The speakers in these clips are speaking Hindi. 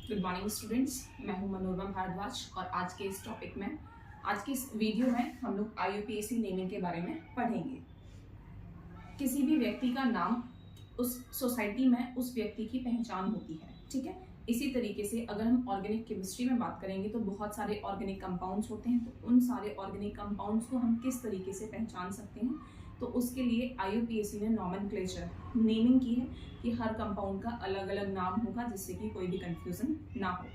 गुड मॉर्निंग स्टूडेंट्स, मैं हूं मनोरमा भारद्वाज और आज के इस टॉपिक में, आज के इस वीडियो में हम लोग IUPAC नेमिंग के बारे में पढ़ेंगे। किसी भी व्यक्ति का नाम उस सोसाइटी में उस व्यक्ति की पहचान होती है, ठीक है। इसी तरीके से अगर हम ऑर्गेनिक केमिस्ट्री में बात करेंगे तो बहुत सारे ऑर्गेनिक कंपाउंड्स होते हैं, तो उन सारे ऑर्गेनिक कंपाउंड्स को हम किस तरीके से पहचान सकते हैं, तो उसके लिए IUPAC ने नॉमेनक्लेचर नेमिंग की है कि हर कंपाउंड का अलग अलग नाम होगा जिससे कि कोई भी कंफ्यूजन ना हो।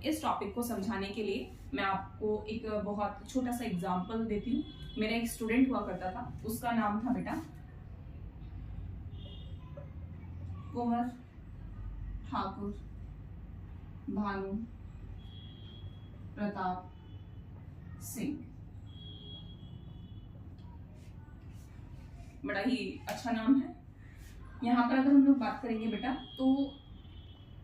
इस टॉपिक को समझाने के लिए मैं आपको एक बहुत छोटा सा एग्जांपल देती हूँ। मेरा एक स्टूडेंट हुआ करता था, उसका नाम था बेटा कुंवर ठाकुर भानु प्रताप सिंह। बड़ा ही अच्छा नाम है। यहाँ पर अगर हम लोग बात करेंगे बेटा, तो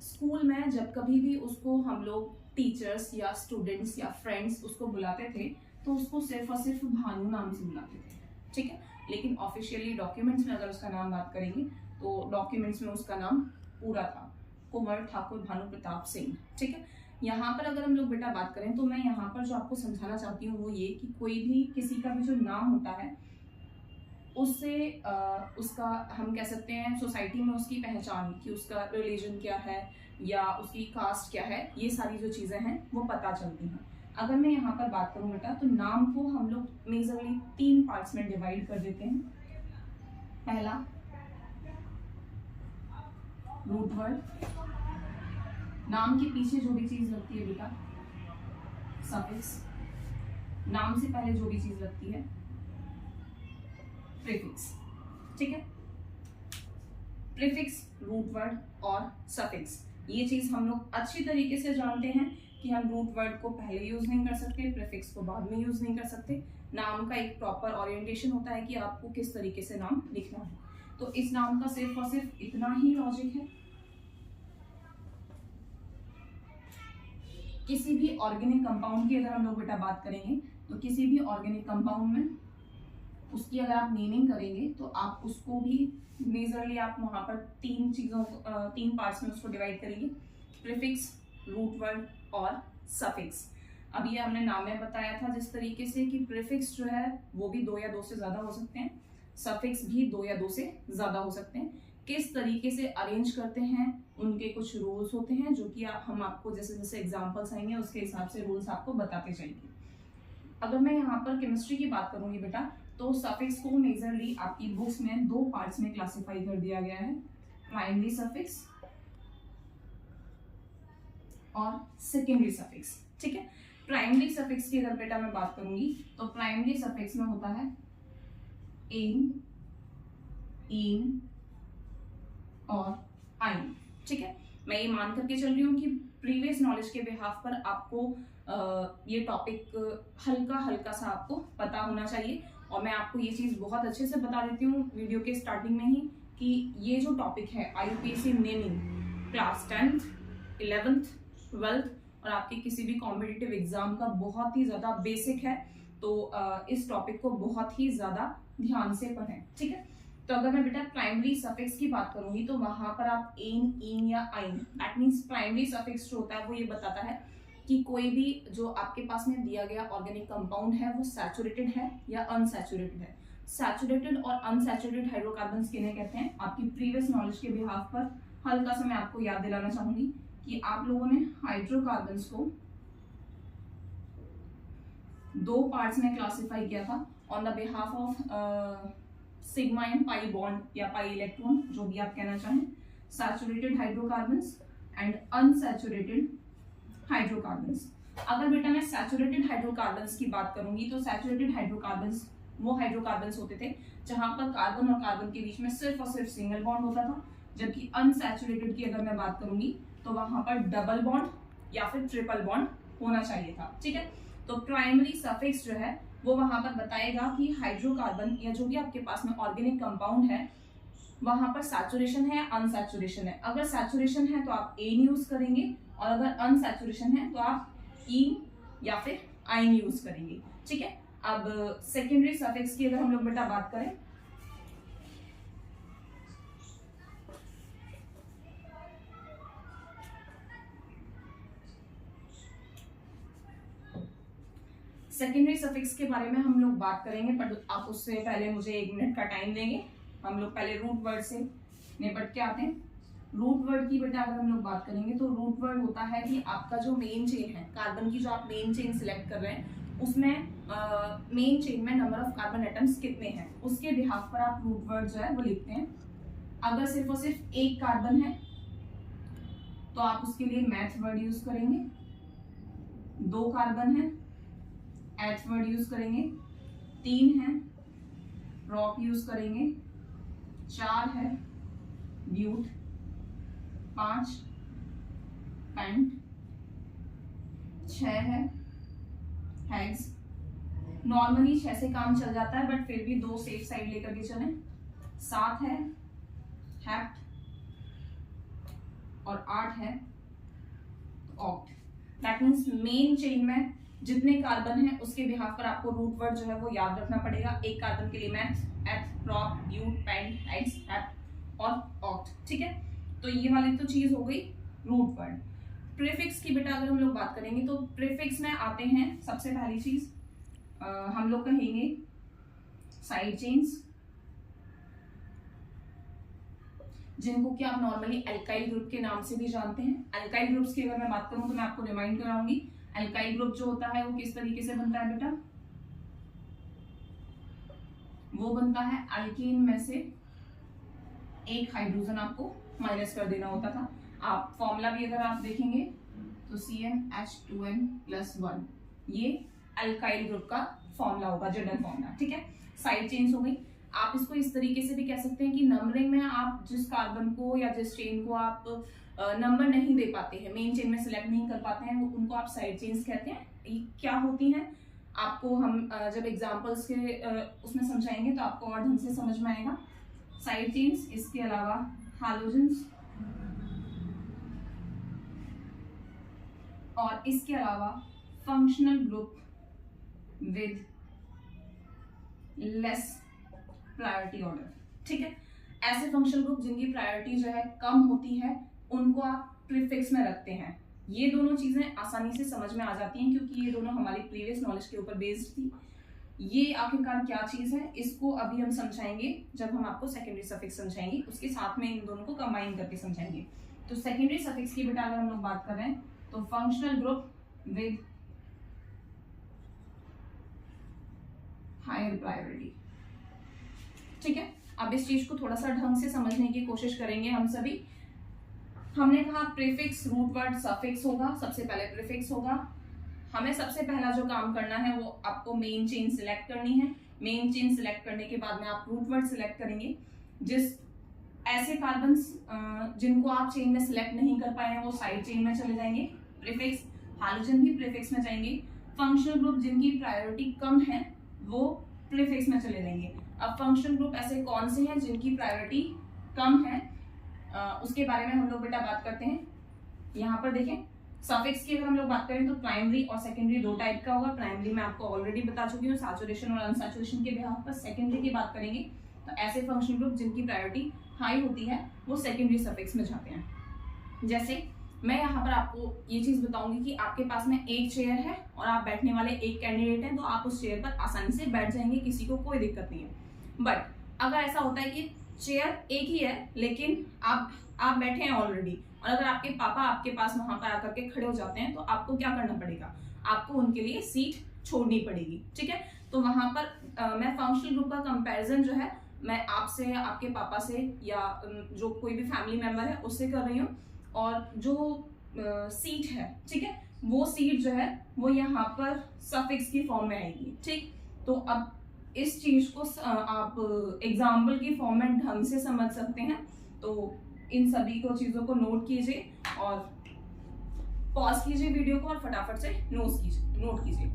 स्कूल में जब कभी भी उसको हम लोग टीचर्स या स्टूडेंट्स या फ्रेंड्स उसको बुलाते थे तो उसको सिर्फ और सिर्फ भानु नाम से बुलाते थे, ठीक है। लेकिन ऑफिशियली डॉक्यूमेंट्स में अगर उसका नाम बात करेंगे तो डॉक्यूमेंट्स में उसका नाम पूरा था कुंवर ठाकुर भानु प्रताप सिंह, ठीक है। यहाँ पर अगर हम लोग बेटा बात करें तो मैं यहाँ पर जो आपको समझाना चाहती हूँ वो ये कि कोई भी किसी का भी जो नाम होता है उससे उसका हम कह सकते हैं सोसाइटी में उसकी पहचान, कि उसका रिलीजन क्या है या उसकी कास्ट क्या है, ये सारी जो चीज़ें हैं वो पता चलती हैं। अगर मैं यहाँ पर बात करूँ बेटा तो नाम को हम लोग मेजरली 3 पार्ट्स में डिवाइड कर देते हैं। पहला रूट वर्ड, नाम के पीछे जो भी चीज़ लगती है बेटा सफिक्स, नाम से पहले जो भी चीज़ लगती है प्रीफिक्स, ठीक है। प्रीफिक्स, रूट वर्ड और सफिक्स, ये चीज हम लोग अच्छी तरीके से जानते हैं कि हम रूट वर्ड को पहले यूज नहीं कर सकते, प्रीफिक्स को बाद में यूज नहीं कर सकते। नाम का एक प्रॉपर ओरिएंटेशन होता है कि आपको किस तरीके से नाम लिखना है। तो इस नाम का सिर्फ और सिर्फ इतना ही लॉजिक है। किसी भी ऑर्गेनिक कंपाउंड की अगर हम लोग बेटा बात करेंगे तो किसी भी ऑर्गेनिक कंपाउंड में उसकी अगर आप नेमिंग करेंगे तो आप उसको भी मेजरली आप वहां पर 3 पार्ट्स में उसको डिवाइड करेंगे, प्रीफिक्स, रूट वर्ड और सफिक्स। अब ये हमने नाम में बताया था जिस तरीके से कि प्रीफिक्स जो है वो भी 2 या 2 से ज्यादा हो सकते हैं, सफिक्स भी 2 या 2 से ज्यादा हो सकते हैं। किस तरीके से अरेंज करते हैं उनके कुछ रूल्स होते हैं जो कि हम आपको जैसे जैसे एग्जाम्पल्स आएंगे उसके हिसाब से रूल्स आपको बताते जाएंगे। अगर मैं यहाँ पर केमिस्ट्री की बात करूंगी बेटा तो सफिक्स को मेजरली आपकी बुक्स में 2 पार्ट्स में क्लासिफाई कर दिया गया है, प्राइमरी सफिक्स और सेकेंडरी सफिक्स, ठीक है। प्राइमरी सफिक्स की अगर बेटा मैं बात करूंगी तो प्राइमरी सफिक्स में होता है एन, इन और आइन, ठीक है। मैं ये मान करके चल रही हूँ कि प्रीवियस नॉलेज के बिहाफ पर आपको ये टॉपिक हल्का हल्का सा आपको पता होना चाहिए। और मैं आपको ये चीज़ बहुत अच्छे से बता देती हूँ वीडियो के स्टार्टिंग में ही कि ये जो टॉपिक है IUPAC naming class 10th 11th 12th और आपके किसी भी कॉम्पिटिटिव एग्जाम का बहुत ही ज़्यादा बेसिक है। तो इस टॉपिक को बहुत ही ज़्यादा ध्यान से पढ़ें, ठीक है। तो अगर मैं बेटा प्राइमरी सफिक्स की बात करूंगी तो वहां पर आप एन, इन या आइन, दैट मीन्स प्राइमरी सफिक्स जो होता है वो ये बताता है कि कोई भी जो आपके पास में दिया गया ऑर्गेनिक कंपाउंड है वो सैचुरेटेड है या अनसैचुरेटेड है। सैचुरेटेड और अनसैचुरेटेड हाइड्रोकार्बन्स किन्हें कहते हैं, आपकी प्रीवियस नॉलेज के बिहाफ पर हल्का सा मैं आपको याद दिलाना चाहूंगी कि आप लोगों ने हाइड्रोकार्बन्स को 2 पार्ट्स में क्लासिफाई किया था on the behalf of sigma and pi bond या पाई इलेक्ट्रॉन, जो भी आप कहना चाहें, saturated hydrocarbons and unsaturated hydrocarbons. अगर बेटा मैं सैचुरेटेड हाइड्रोकार्बन्स की बात करूंगी तो सैचुरेटेड हाइड्रोकार्बन्स वो हाइड्रोकार्बन्स होते थे जहां पर कार्बन और कार्बन के बीच में सिर्फ और सिर्फ सिंगल बॉन्ड होता था, जबकि अनसैचुरेटेड की अगर मैं बात करूंगी तो वहां पर डबल बॉन्ड या फिर ट्रिपल बॉन्ड होना चाहिए था, ठीक है। तो प्राइमरी सफिक्स जो है वो वहां पर बताएगा कि हाइड्रोकार्बन या जो भी आपके पास में ऑर्गेनिक कंपाउंड है वहां पर सैचुरेशन है या अनसैचुरेशन है। अगर सैचुरेशन है तो आप एन यूज करेंगे और अगर अनसैचुरेशन है तो आप इन या फिर आइन यूज करेंगे, ठीक है। अब सेकेंडरी सफिक्स की अगर हम लोग बेटा बात करें सेकेंडरी सफिक्स के बारे में हम लोग बात करेंगे, पर आप उससे पहले मुझे 1 मिनट का टाइम देंगे। हम लोग पहले रूट वर्ड से निपट के आते हैं। रूट वर्ड की बेटा अगर हम लोग बात करेंगे तो रूट वर्ड होता है कि आपका जो मेन चेन है, कार्बन की जो आप मेन चेन सिलेक्ट कर रहे हैं, उसमें मेन चेन में नंबर ऑफ कार्बन एटम्स कितने हैं, उसके बिहाफ पर आप रूट वर्ड जो है वो लिखते हैं। अगर सिर्फ और सिर्फ एक कार्बन है तो आप उसके लिए मैथ वर्ड यूज करेंगे, 2 कार्बन है एथ वर्ड यूज करेंगे, 3 है रॉक यूज करेंगे, 4 है ब्यूट, 5 पेंट, 6 है हेक्स। नॉर्मली 6 से काम चल जाता है, बट फिर भी 2 सेफ साइड लेकर के चलें। 7 है हेप्ट और 8 है oct. That means main chain में जितने कार्बन है उसके बिहाफ पर आपको रूट वर्ड जो है वो याद रखना पड़ेगा। एक कार्बन के लिए मैथ, एथ, रॉक, ब्यूट, पेंट, हेक्स, हेप्ट और ऑक्ट। ठीक है, तो ये वाली तो चीज हो गई रूट वर्ड। प्रीफिक्स की बेटा अगर हम लोग बात करेंगे तो प्रीफिक्स में आते हैं सबसे पहली चीज हम लोग कहेंगे साइड चेन्स, जिनको कि आप नॉर्मली अल्काइल ग्रुप के नाम से भी जानते हैं। अल्काइल ग्रुप्स की अगर मैं बात करूं तो मैं आपको रिमाइंड कराऊंगी, अल्काइल ग्रुप जो होता है वो किस तरीके से बनता है बेटा, वो बनता है अल्कीन में से एक हाइड्रोजन आपको माइनस कर देना होता था। आप फॉर्मूला भी अगर आप देखेंगे तो CnH2n+1, ये अल्काइल ग्रुप का फॉर्मूला होगा, जनरल फॉर्मूला। ठीक है, साइड चेन्स हो गई। आप इसको इस तरीके से भी कह सकते हैं कि नंबरिंग में आप जिस कार्बन को या जिस चेन को आप नंबर नहीं दे पाते हैं, मेन चेन में सिलेक्ट नहीं कर पाते हैं, उनको आप साइड चेन्स कहते हैं। ये क्या होती हैं आपको हम जब एग्जांपल्स के उसमें समझाएंगे तो आपको और ढंग से समझ में आएगा। साइड चेन्स, इसके अलावा हालोजेंस और इसके अलावा functional group with less priority order. ठीक है, ऐसे फंक्शनल ग्रुप जिनकी प्रायोरिटी जो है कम होती है उनको आप प्रीफिक्स में रखते हैं। ये दोनों चीजें आसानी से समझ में आ जाती हैं क्योंकि ये दोनों हमारी प्रीवियस नॉलेज के ऊपर बेस्ड थी। ये आखिरकार क्या चीज है इसको अभी हम समझाएंगे जब हम आपको सेकेंडरी सफिक्स समझाएंगे, उसके साथ में इन दोनों को कंबाइन करके समझाएंगे। तो सेकेंडरी सफिक्स की बेटा अगर हम लोग बात कर रहे हैं तो functional group with higher priority. ठीक है, अब इस चीज को थोड़ा सा ढंग से समझने की कोशिश करेंगे हम सभी। हमने कहा प्रीफिक्स, रूट वर्ड, सफिक्स होगा। सबसे पहले प्रीफिक्स होगा। हमें सबसे पहला जो काम करना है वो आपको मेन चेन सिलेक्ट करनी है। मेन चेन सिलेक्ट करने के बाद में आप रूट वर्ड सिलेक्ट करेंगे। जिस ऐसे कार्बन्स जिनको आप चेन में सिलेक्ट नहीं कर पाए हैं वो साइड चेन में चले जाएंगे, प्रीफिक्स। हालोजन भी प्रीफिक्स में जाएंगे। फंक्शनल ग्रुप जिनकी प्रायोरिटी कम है वो प्रीफिक्स में चले जाएंगे। अब फंक्शनल ग्रुप ऐसे कौन से हैं जिनकी प्रायोरिटी कम है, उसके बारे में हम लोग बेटा बात करते हैं। यहाँ पर देखें, सफिक्स की अगर हम लोग बात करें तो प्राइमरी और सेकेंडरी 2 टाइप का होगा। प्राइमरी मैं आपको ऑलरेडी बता चुकी हूँ, सैचुरेशन और अनसैचुरेशन के बिहाफ पर। सेकेंडरी की बात करेंगे तो ऐसे फंक्शनल ग्रुप जिनकी प्रायोरिटी हाई होती है वो सेकेंडरी सफिक्स में जाते हैं। जैसे मैं यहाँ पर आपको ये चीज बताऊंगी कि आपके पास में एक चेयर है और आप बैठने वाले एक कैंडिडेट हैं, तो आप उस चेयर पर आसानी से बैठ जाएंगे, किसी को कोई दिक्कत नहीं है। बट अगर ऐसा होता है कि चेयर एक ही है लेकिन आप बैठे हैं ऑलरेडी, और अगर आपके पापा आपके पास वहां पर आकर के खड़े हो जाते हैं तो आपको क्या करना पड़ेगा, आपको उनके लिए सीट छोड़नी पड़ेगी। ठीक है, तो वहां पर मैं फंक्शनल ग्रुप का कंपैरिजन जो है मैं आपसे, आपके पापा से या जो कोई भी फैमिली मेंबर है उससे कर रही हूँ। और जो सीट है, ठीक है, वो सीट जो है वो यहाँ पर सफिक्स की फॉर्म में आएगी। ठीक, तो अब इस चीज को आप एग्जाम्पल की फॉर्म में ढंग से समझ सकते हैं। तो इन सभी को चीजों को नोट कीजिए और पॉज कीजिए वीडियो को और फटाफट से नोट कीजिए।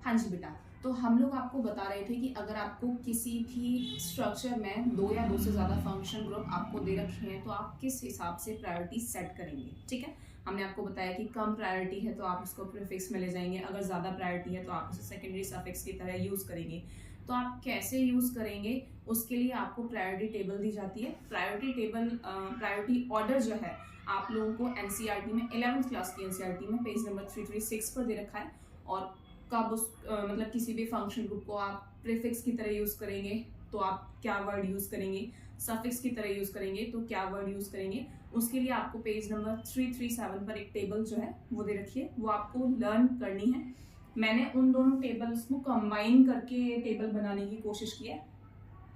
हाँ जी बेटा, तो हम लोग आपको बता रहे थे कि अगर आपको किसी भी स्ट्रक्चर में 2 या 2 से ज्यादा फंक्शन ग्रुप आपको दे रखे हैं तो आप किस हिसाब से प्रायोरिटी सेट करेंगे। ठीक है, हमने आपको बताया कि कम प्रायोरिटी है तो आप उसको प्रीफिक्स में ले जाएंगे, अगर ज्यादा प्रायोरिटी है तो आप उसे सेकेंडरी सफिक्स की तरह यूज करेंगे। तो आप कैसे यूज करेंगे उसके लिए आपको प्रायोरिटी टेबल दी जाती है। प्रायोरिटी टेबल, प्रायोरिटी ऑर्डर जो है आप लोगों को एनसीईआरटी में 11th क्लास की एनसीईआरटी में पेज नंबर 336 पर दे रखा है। और कब उस मतलब किसी भी फंक्शन ग्रुप को आप प्रीफिक्स की तरह यूज करेंगे तो आप क्या वर्ड यूज करेंगे, सफिक्स की तरह यूज करेंगे तो क्या वर्ड यूज करेंगे, उसके लिए आपको पेज नंबर 337 पर एक टेबल जो है वो दे रखी है, वो आपको लर्न करनी है। मैंने उन दोनों टेबल्स को कंबाइन करके टेबल बनाने की कोशिश की है।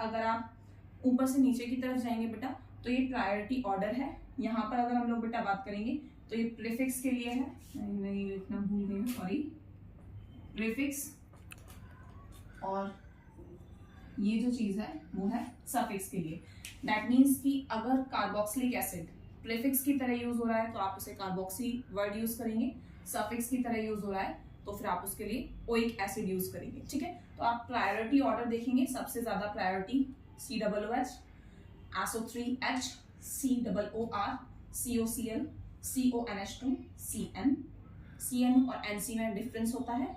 अगर आप ऊपर से नीचे की तरफ जाएंगे बेटा तो ये प्रायोरिटी ऑर्डर है। यहाँ पर अगर हम लोग बेटा बात करेंगे तो ये प्रीफिक्स के लिए है, मैं ये लिखना भूल गई हूँ, सॉरी, प्रीफिक्स, और ये जो चीज है वो है सफिक्स के लिए। दैट मीन्स कि अगर कार्बोक्सिलिक एसिड प्रीफिक्स की तरह यूज हो रहा है तो आप उसे कार्बोक्सी वर्ड यूज करेंगे, सफिक्स की तरह यूज हो रहा है तो फिर आप उसके लिए ओइक एसिड यूज करेंगे। ठीक है, तो आप प्रायोरिटी ऑर्डर देखेंगे, सबसे ज्यादा priority COOH, SO3H, COOR, COCl, CONH2, CN। CN और NC में डिफरेंस होता है,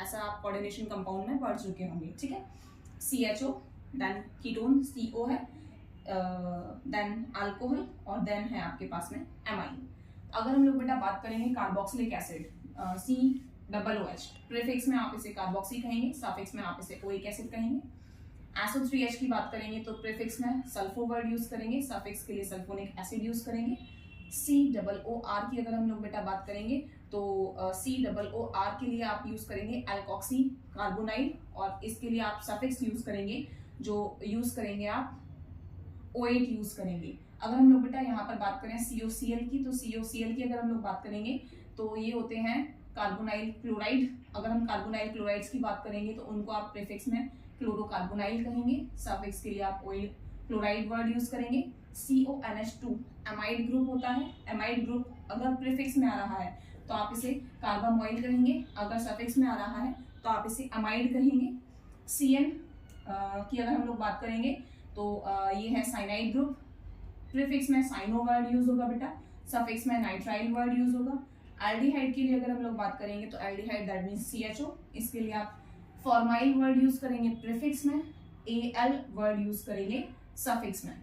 ऐसा आप कोऑर्डिनेशन कंपाउंड में पढ़ चुके होंगे। ठीक है, CHO, देन कीटोन CO है, देन अल्कोहल, और देन है आपके पास में एमाइन। अगर हम लोग बेटा बात करेंगे कार्बोक्सिलिक एसिड, COOH, प्रीफिक्स में आप इसे कार्बोक्सी कहेंगे, सफिक्स में आप इसे ओइक एसिड कहेंगे। SO3H की बात करेंगे तो प्रीफिक्स में सल्फो वर्ड यूज करेंगे, सफिक्स के लिए सल्फोनिक एसिड यूज करेंगे। COOR की अगर हम लोग बेटा बात करेंगे तो COOR के लिए आप यूज करेंगे एल्कोक्सी कार्बोनाइल, और इसके लिए आप सफिक्स यूज करेंगे, जो यूज करेंगे आप OAT यूज करेंगे। अगर हम लोग बेटा यहाँ पर बात करें COCl की, तो COCl की अगर हम लोग बात करेंगे तो ये होते हैं कार्बोनाइल क्लोराइड। अगर हम कार्बोनाइल क्लोराइड्स की बात करेंगे तो उनको आप प्रीफिक्स में क्लोरोकार्बोनाइल कहेंगे, सफिक्स के लिए आप ऑयल क्लोराइड वर्ड यूज करेंगे। CONH2 एमाइड ग्रुप होता है, एमाइड ग्रुप अगर प्रीफिक्स में आ रहा है तो आप इसे कार्बामोइल कहेंगे, अगर सफिक्स में आ रहा है तो आप इसे अमाइड कहेंगे। CN की अगर हम लोग बात करेंगे तो ये है साइनाइड ग्रुप, प्रीफिक्स में साइनो वर्ड यूज होगा बेटा, सफिक्स में नाइट्राइल वर्ड यूज होगा। एल्डिहाइड के लिए अगर हम लोग बात करेंगे तो एल्डिहाइड दैट मींस CHO, इसके लिए आप फॉर्माइल वर्ड यूज करेंगे प्रीफिक्स में, AL वर्ड यूज करेंगे सफिक्स में।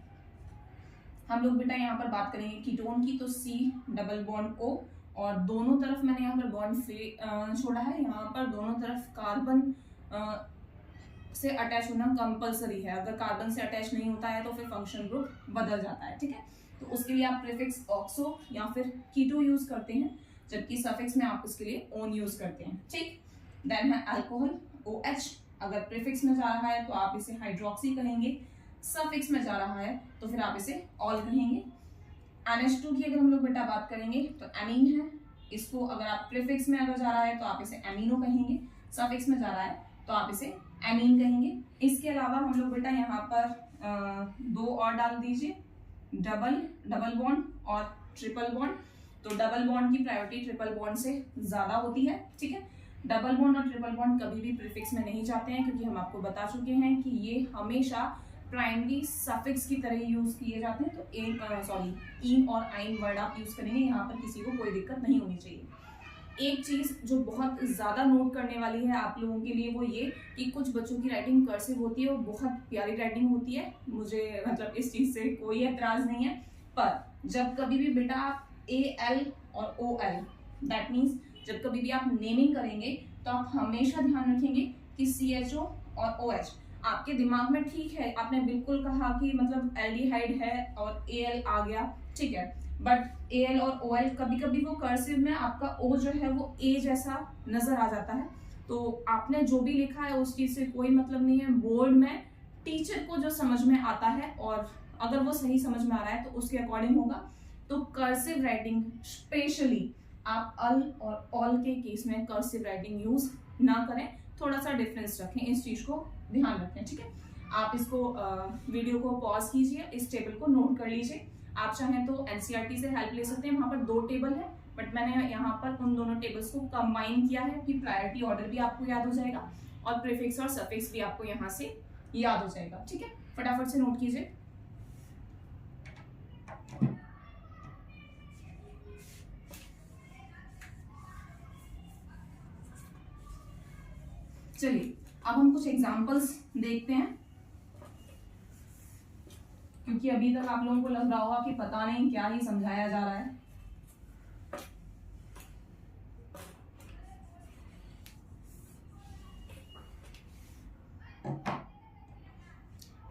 हम लोग बेटा यहाँ पर बात करेंगे कीटोन की, तो C+O, और दोनों तरफ मैंने यहाँ पर बॉन्ड छोड़ा है, यहाँ पर दोनों तरफ कार्बन से अटैच होना कंपलसरी है। अगर कार्बन से अटैच नहीं होता है तो फिर फंक्शन ग्रुप बदल जाता है। ठीक है, तो उसके लिए आप प्रीफिक्स ऑक्सो या फिर कीटो यूज करते हैं, जबकि सफिक्स में आप उसके लिए ओन यूज करते हैं। ठीक, देन है अल्कोहल OH, अगर प्रीफिक्स में जा रहा है तो आप इसे हाइड्रोक्सी कहेंगे, सफिक्स में जा रहा है तो फिर आप इसे ऑल कहेंगे। NH2 की अगर हम लोग बेटा बात करेंगे तो एमीन है, इसको अगर आप प्रीफिक्स में अगर जा रहा है तो आप इसे एमिनो कहेंगे, सफिक्स में जा रहा है तो आप इसे एमीन कहेंगे। इसके अलावा हम लोग बेटा यहाँ पर दो और डाल दीजिए, डबल बॉन्ड और ट्रिपल बॉन्ड। तो डबल बॉन्ड की प्रायोरिटी ट्रिपल बॉन्ड से ज्यादा होती है। ठीक है, डबल बॉन्ड और ट्रिपल बॉन्ड कभी भी प्रीफिक्स में नहीं जाते हैं, क्योंकि हम आपको बता चुके हैं कि ये हमेशा प्राइमरी सफिक्स की तरह यूज किए जाते हैं। तो इन और आइन वर्ड आप यूज करेंगे, यहाँ पर किसी को कोई दिक्कत नहीं होनी चाहिए। एक चीज जो बहुत ज्यादा नोट करने वाली है आप लोगों के लिए वो ये कि कुछ बच्चों की राइटिंग कर्सिव होती है और बहुत प्यारी राइटिंग होती है, मुझे मतलब इस चीज से कोई एतराज नहीं है। पर जब कभी भी बेटा आप AL और OL, दैट मीन्स जब कभी भी आप नेमिंग करेंगे तो आप हमेशा ध्यान रखेंगे कि CHO और OH आपके दिमाग में, ठीक है आपने बिल्कुल कहा कि मतलब एल्डिहाइड है और AL आ गया, ठीक है, बट AL और OL कभी कभी वो कर्सिव में आपका O जो है वो A जैसा नजर आ जाता है। तो आपने जो भी लिखा है उस चीज से कोई मतलब नहीं है, बोर्ड में टीचर को जो समझ में आता है और अगर वो सही समझ में आ रहा है तो उसके अकॉर्डिंग होगा। तो कर्सिव राइटिंग स्पेशली आप अल और ऑल के केस में कर्सिव राइटिंग यूज ना करें, थोड़ा सा डिफरेंस रखें, इस चीज को ध्यान रखें। ठीक है, आप इसको वीडियो को पॉज कीजिए, इस टेबल को नोट कर लीजिए। आप चाहें तो एनसीईआरटी से हेल्प ले सकते हैं, वहां पर 2 टेबल है, बट मैंने यहाँ पर उन दोनों टेबल्स को कंबाइन किया है कि प्रायोरिटी ऑर्डर भी आपको याद हो जाएगा और प्रीफिक्स और सफिक्स भी आपको यहाँ से याद हो जाएगा। ठीक है, फटाफट से नोट कीजिए। चलिए अब हम कुछ एग्जाम्पल्स देखते हैं, क्योंकि अभी तक आप लोगों को लग रहा होगा कि पता नहीं क्या ही समझाया जा रहा है।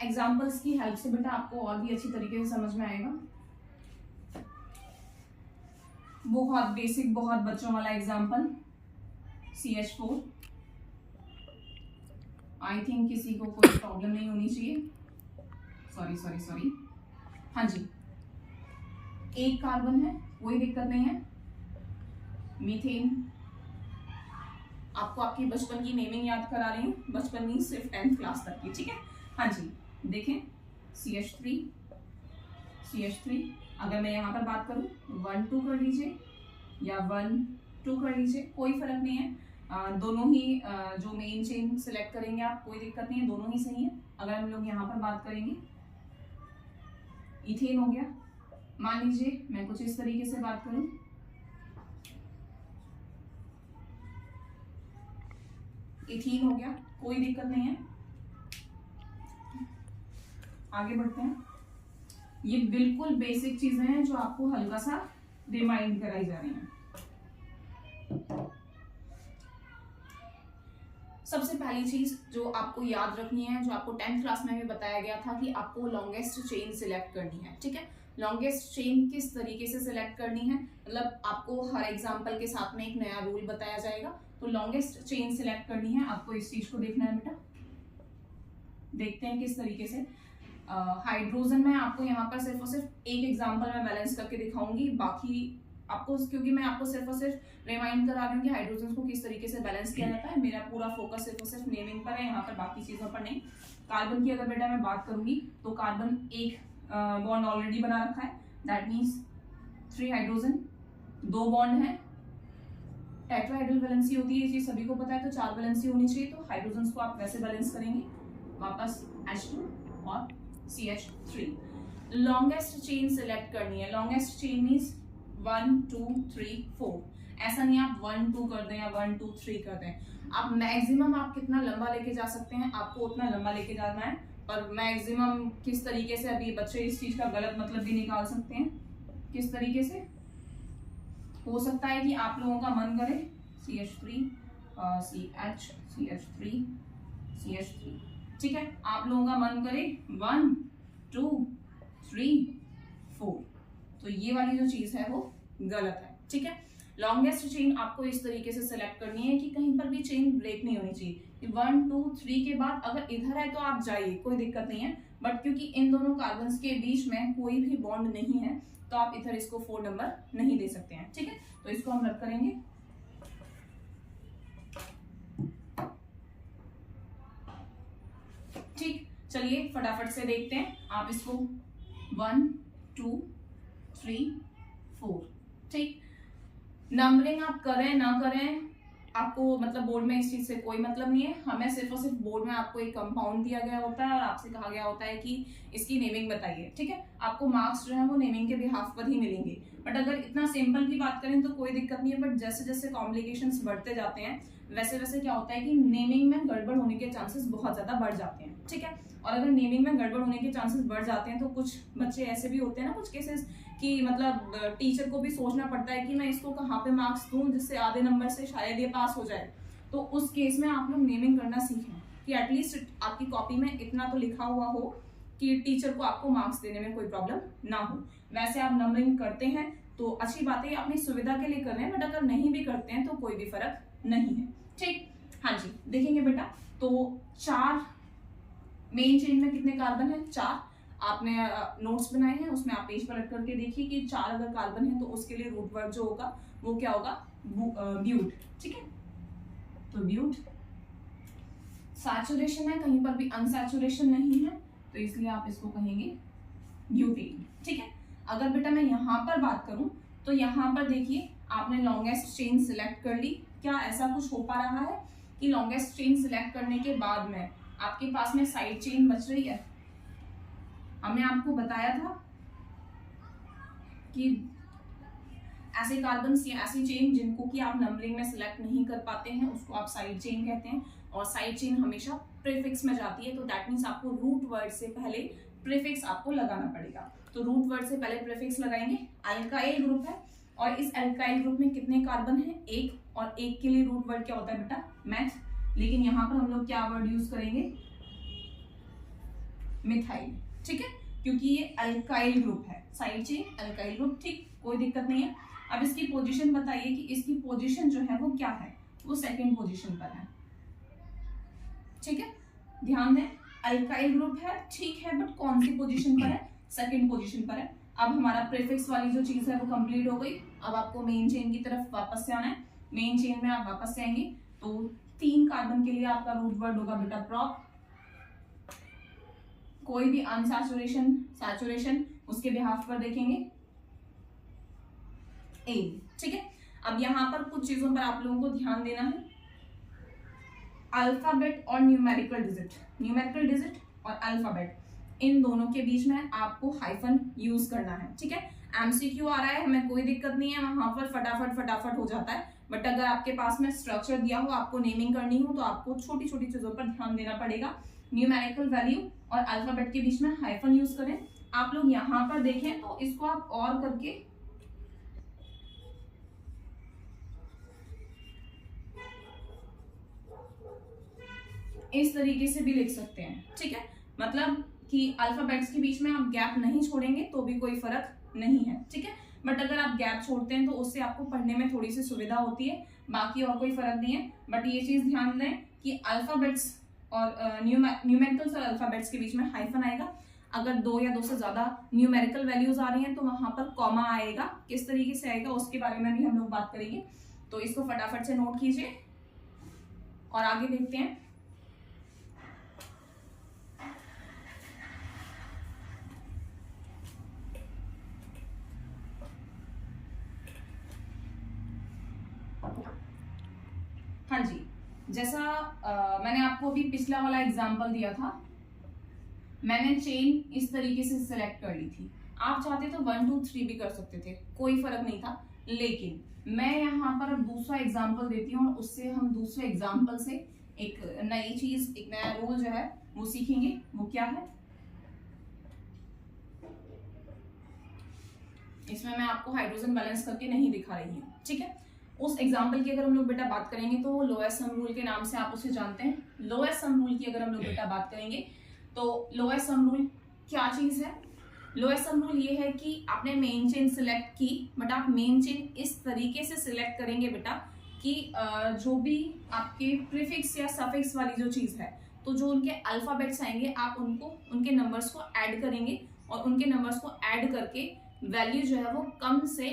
एग्जाम्पल्स की हेल्प से बेटा आपको और भी अच्छी तरीके से समझ में आएगा। बहुत बेसिक, बहुत बच्चों वाला एग्जाम्पल, CH4। आई थिंक किसी को कोई प्रॉब्लम नहीं होनी चाहिए। सॉरी। हाँ जी, एक कार्बन है, कोई दिक्कत नहीं है। मीथेन, आपको आपकी बचपन की नेमिंग याद करा रही हूँ, बचपन नहीं सिर्फ 10th क्लास तक की, ठीक है। हाँ जी, देखें CH3, अगर मैं यहाँ पर बात करूँ 1 2 कर लीजिए या 1 2 कर लीजिए, कोई फर्क नहीं है। दोनों ही जो मेन चेन सिलेक्ट करेंगे आप, कोई दिक्कत नहीं है, दोनों ही सही है। अगर हम लोग यहाँ पर बात करेंगे, इथेन हो गया, मान लीजिए मैं कुछ इस तरीके से बात करूं, इथीन हो गया, कोई दिक्कत नहीं है। आगे बढ़ते हैं। ये बिल्कुल बेसिक चीजें हैं जो आपको हल्का सा रिमाइंड कराई जा रही हैं। सबसे पहली चीज जो आपको याद रखनी है, जो आपको 10th क्लास में भी बताया गया था कि आपको लॉन्गेस्ट चेन सिलेक्ट करनी है, ठीक है। लॉन्गेस्ट चेन किस तरीके से सिलेक्ट करनी है, मतलब आपको हर एग्जांपल के साथ में एक नया रूल बताया जाएगा। तो लॉन्गेस्ट चेन सिलेक्ट करनी है, आपको इस चीज को देखना है बेटा। देखते हैं किस तरीके से। हाइड्रोजन में आपको यहाँ पर सिर्फ और सिर्फ एक एग्जाम्पल में बैलेंस करके दिखाऊंगी, बाकी आपको, क्योंकि मैं आपको सिर्फ और सिर्फ रिमाइंड करा रही हूँ कि हाइड्रोजन को किस तरीके से बैलेंस किया जाता है। मेरा पूरा फोकस सिर्फ और सिर्फ नेमिंग पर है, यहाँ पर बाकी चीजों पर नहीं। कार्बन की अगर बेटा मैं बात करूंगी तो कार्बन एक बॉन्ड ऑलरेडी बना रखा है, दैट मीन्स 3 हाइड्रोजन, 2 बॉन्ड है। टेट्राहेड्रल वैलेंसी होती है, ये चीज सभी को पता है, तो 4 वैलेंसी होनी चाहिए। तो हाइड्रोजन को आप वैसे बैलेंस करेंगे, वापस H2 और CH3। लॉन्गेस्ट चेन सिलेक्ट करनी है। लॉन्गेस्ट चेन मीन्स 1 2 3 4, ऐसा नहीं आप 1 2 कर दें या 1 2 3 कर दें। आप मैक्सिमम आप कितना लंबा लेके जा सकते हैं, आपको उतना लंबा लेके जाना है। और मैक्सिमम किस तरीके से, अभी बच्चे इस चीज का गलत मतलब भी निकाल सकते हैं। किस तरीके से हो सकता है कि आप लोगों का मन करे CH3 CH3, ठीक है, आप लोगों का मन करे 1 2 3 4, तो ये वाली जो चीज है वो गलत है, ठीक है। लॉन्गेस्ट चेन आपको इस तरीके से सिलेक्ट करनी है कि कहीं पर भी चेन ब्रेक नहीं होनी चाहिए। 1 2 3 के बाद अगर इधर है तो आप जाइए, कोई दिक्कत नहीं है, बट क्योंकि इन दोनों कार्बन्स के बीच में कोई भी बॉन्ड नहीं है तो आप इधर इसको 4 नंबर नहीं दे सकते हैं, ठीक है। तो इसको हम रद्द करेंगे। ठीक, चलिए फटाफट से देखते हैं। आप इसको 1 2 3 4, ठीक। नंबरिंग आप करें ना करें, आपको मतलब बोर्ड में इस चीज से कोई मतलब नहीं है। हमें सिर्फ और सिर्फ बोर्ड में आपको एक कंपाउंड दिया गया होता है और आपसे कहा गया होता है कि इसकी नेमिंग बताइए, ठीक है। आपको मार्क्स जो है वो नेमिंग के बिहाफ पर ही मिलेंगे। बट अगर इतना सिंपल की बात करें तो कोई दिक्कत नहीं है, बट जैसे जैसे कॉम्प्लिकेशंस बढ़ते जाते हैं वैसे वैसे क्या होता है कि नेमिंग में गड़बड़ होने के चांसेस बहुत ज्यादा बढ़ जाते हैं, ठीक है। और अगर नेमिंग में गड़बड़ होने के चांसेस बढ़ जाते हैं तो कुछ बच्चे ऐसे भी होते हैं ना, कुछ केसेस कि मतलब टीचर को भी सोचना पड़ता है कि मैं इसको कहाँ पे मार्क्स दूं जिससे आधे नंबर से शायद ये पास हो जाए। तो उस केस में आप लोग नेमिंग करना सीखें कि एटलीस्ट आपकी कॉपी में इतना तो लिखा हुआ हो कि टीचर को आपको मार्क्स देने में कोई प्रॉब्लम ना हो। वैसे आप नंबरिंग करते हैं तो अच्छी बात है, अपनी सुविधा के लिए कर रहे हैं, बट अगर नहीं भी करते हैं तो कोई भी फर्क नहीं है, ठीक। हाँ जी, देखेंगे बेटा, तो 4 मेन चेन में कितने कार्बन है? 4। आपने नोट्स बनाए हैं, उसमें आप पेज पलट करके देखिए कि 4 अगर कार्बन है तो उसके लिए रूट वर्ड जो होगा वो क्या होगा? ब्यूट, ठीक है। तो ब्यूट सैचुरेशन है, कहीं पर भी अनसैचुरेशन नहीं है, तो इसलिए आप इसको कहेंगे ब्यूटेन, ठीक है। अगर बेटा मैं यहाँ पर बात करूं तो यहाँ पर देखिए आपने लॉन्गेस्ट चेन सिलेक्ट कर ली। क्या ऐसा कुछ हो पा रहा है कि लॉन्गेस्ट चेन सिलेक्ट करने के बाद में आपके पास में साइड चेन बच रही है? हमने आपको बताया था कि ऐसे कार्बन्स या ऐसी चेन जिनको कि आप नंबरिंग में सिलेक्ट नहीं कर पाते हैं उसको आप साइड चेन कहते हैं, और साइड चेन हमेशा प्रीफिक्स में जाती है, तो दैट मीन्स आपको रूट वर्ड से पहले प्रीफिक्स आपको लगाना पड़ेगा। तो रूट वर्ड से पहले प्रीफिक्स लगाएंगे। अल्काइल ग्रुप है और इस अल्काइल ग्रुप में कितने कार्बन है? एक, और एक के लिए रूट वर्ड क्या होता है बेटा? मैथ। लेकिन यहाँ पर हम लोग क्या वर्ड यूज करेंगे? मिथाइल, ठीक है, क्योंकि ये अल्काइल ग्रुप है, साइड चेन अल्काइल ग्रुप, ठीक, कोई दिक्कत नहीं है। अब इसकी पोजीशन बताइए कि इसकी पोजीशन जो है वो क्या है? वो सेकंड पोजीशन पर है, ठीक है, ध्यान दें, अल्काइल ग्रुप है, ठीक है, बट कौन सी पोजीशन पर है? सेकंड पोजीशन पर है। अब हमारा प्रीफिक्स वाली जो चीज है वो कंप्लीट हो गई। अब आपको मेन चेन की तरफ वापस से आना है। मेन चेन में आप वापस से आएंगे तो 3 कार्बन के लिए आपका रूट वर्ड होगा बेटा प्रॉप। कोई भी अनसैचुरेशन, सैचुरेशन, उसके बिहाफ पर देखेंगे एन, ठीक है। अब यहाँ पर कुछ चीजों पर आप लोगों को ध्यान देना है। अल्फाबेट और न्यूमेरिकल डिजिट, न्यूमेरिकल डिजिट और अल्फाबेट, इन दोनों के बीच में आपको हाइफन यूज करना है, ठीक है। एमसीक्यू आ रहा है, हमें कोई दिक्कत नहीं है, वहां पर फटाफट हो जाता है, बट अगर आपके पास में स्ट्रक्चर दिया हो, आपको नेमिंग करनी हो, तो आपको छोटी छोटी चीजों पर ध्यान देना पड़ेगा। न्यूमेरिकल वैल्यू और अल्फाबेट के बीच में हाइफन यूज करें। आप लोग यहाँ पर देखें तो इसको आप और करके इस तरीके से भी लिख सकते हैं, ठीक है, मतलब कि अल्फाबेट्स के बीच में आप गैप नहीं छोड़ेंगे तो भी कोई फर्क नहीं है, ठीक है, बट अगर आप गैप छोड़ते हैं तो उससे आपको पढ़ने में थोड़ी सी सुविधा होती है, बाकी और कोई फर्क नहीं है। बट ये चीज ध्यान दें कि अल्फाबेट्स और न्यूमेरिकल्स और अल्फाबेट्स के बीच में हाइफन आएगा। अगर 2 या 2 से ज्यादा न्यूमेरिकल वैल्यूज आ रही हैं तो वहां पर कॉमा आएगा, किस तरीके से आएगा उसके बारे में भी हम लोग बात करेंगे। तो इसको फटाफट से नोट कीजिए और आगे देखते हैं। हाँ जी, जैसा मैंने आपको अभी पिछला वाला एग्जांपल दिया था, मैंने चेन इस तरीके से सिलेक्ट कर ली थी। आप चाहते तो 1 2 3 भी कर सकते थे, कोई फर्क नहीं था, लेकिन मैं यहाँ पर अब दूसरा एग्जांपल देती हूँ और उससे हम दूसरे एग्जांपल से एक नई चीज, एक नया रूल जो है वो सीखेंगे। वो क्या है? इसमें मैं आपको हाइड्रोजन बैलेंस करके नहीं दिखा रही हूँ, ठीक है। उस एग्जाम्पल की अगर हम लोग बेटा बात करेंगे तो लोएस्ट सम रूल के नाम से आप उसे जानते हैं। लोएस्ट सम रूल की अगर हम लोग बेटा बात करेंगे तो लोएस्ट सम रूल क्या चीज है? लोएस्ट सम रूल ये है कि आपने मेन चेन सिलेक्ट की, बट आप मेन चेन इस तरीके से सिलेक्ट करेंगे बेटा कि जो भी आपके प्रीफिक्स या सफिक्स वाली जो चीज है, तो जो उनके अल्फाबेट्स आएंगे आप उनको, उनके नंबर्स को ऐड करेंगे और उनके नंबर्स को ऐड करके वैल्यू जो है वो कम से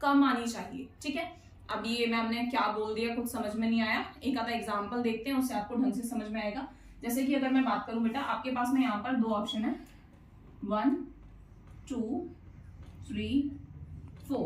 कम आनी चाहिए, ठीक है। अब ये मैंने क्या बोल दिया कुछ समझ में नहीं आया, एक आधा एग्जांपल देखते हैं, उससे आपको ढंग से समझ में आएगा। जैसे कि अगर मैं बात करूं बेटा, आपके पास में यहाँ पर 2 ऑप्शन है, 1 2 3 4।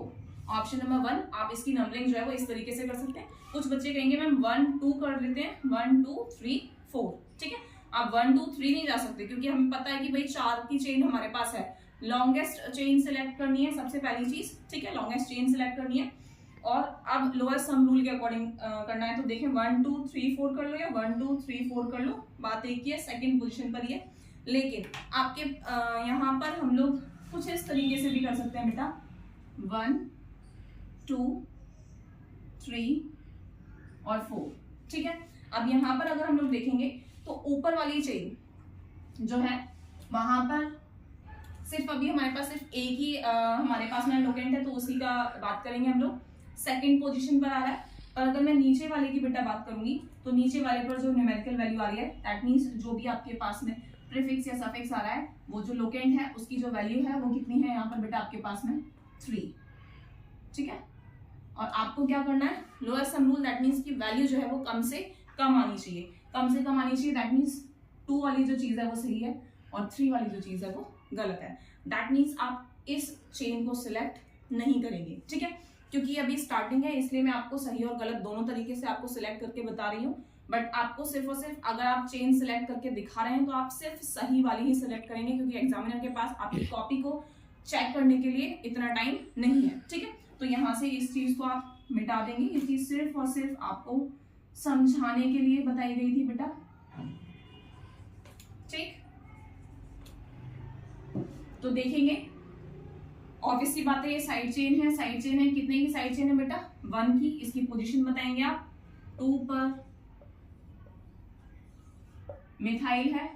ऑप्शन नंबर 1, आप इसकी नंबरिंग जो है वो इस तरीके से कर सकते हैं। कुछ बच्चे कहेंगे मैम 1 2 कर लेते हैं, 1 2 3 4, ठीक है। आप 1 2 3 नहीं जा सकते क्योंकि हमें पता है कि भाई 4 की चेन हमारे पास है। लॉन्गेस्ट चेन सिलेक्ट करनी है सबसे पहली चीज, ठीक है, लॉन्गेस्ट चेन सिलेक्ट करनी है। और अब लोएस्ट सम रूल के अकॉर्डिंग करना है, तो देखें 1 2 3 4 कर लो या 1 2 3 4 कर लो, बात एक ही है, सेकंड पोजीशन पर ही है। लेकिन आपके यहाँ पर हम लोग कुछ इस तरीके से भी कर सकते हैं बेटा, 1 2 3 और 4, ठीक है। अब यहाँ पर अगर हम लोग देखेंगे तो ऊपर वाली चेन जो है वहां पर सिर्फ अभी हमारे पास सिर्फ एक ही हमारे पास में लोकेंट है, तो उसी का बात करेंगे हम लोग, सेकंड पोजीशन पर आ रहा है। और अगर मैं नीचे वाले की बेटा बात करूंगी तो नीचे वाले पर जो न्यूमेरिकल वैल्यू आ रही है, दैट मींस जो भी आपके पास में प्रीफिक्स या सफिक्स आ रहा है, वो जो लोकेंट है उसकी जो वैल्यू है वो कितनी है यहाँ पर बेटा आपके पास में 3, ठीक है। और आपको क्या करना है, lowest sum rule, that means की वैल्यू जो है वो कम से कम आनी चाहिए, कम से कम आनी चाहिए, दैट मींस 2 वाली जो चीज है वो सही है और 3 वाली जो चीज है वो गलत है। दैट मीन्स आप इस चेन को सिलेक्ट नहीं करेंगे, ठीक है, क्योंकि अभी स्टार्टिंग है, इसलिए मैं आपको सही और गलत दोनों तरीके से आपको सिलेक्ट करके बता रही हूँ। बट आपको सिर्फ और सिर्फ अगर आप चेन सिलेक्ट करके दिखा रहे हैं तो आप सिर्फ सही वाली ही सिलेक्ट करेंगे, क्योंकि एग्जामिनर के पास आपकी कॉपी को चेक करने के लिए इतना टाइम नहीं है, ठीक है। तो यहाँ से इस चीज को आप मिटा देंगे, ये चीज सिर्फ और सिर्फ आपको समझाने के लिए बताई गई थी बेटा। ठीक, तो देखेंगे ऑब्वियसली बात है, ये साइड चेन है, साइड चेन है, कितने की साइड चेन है बेटा 1 की। इसकी पोजीशन बताएंगे आप, 2 पर मिथाइल है,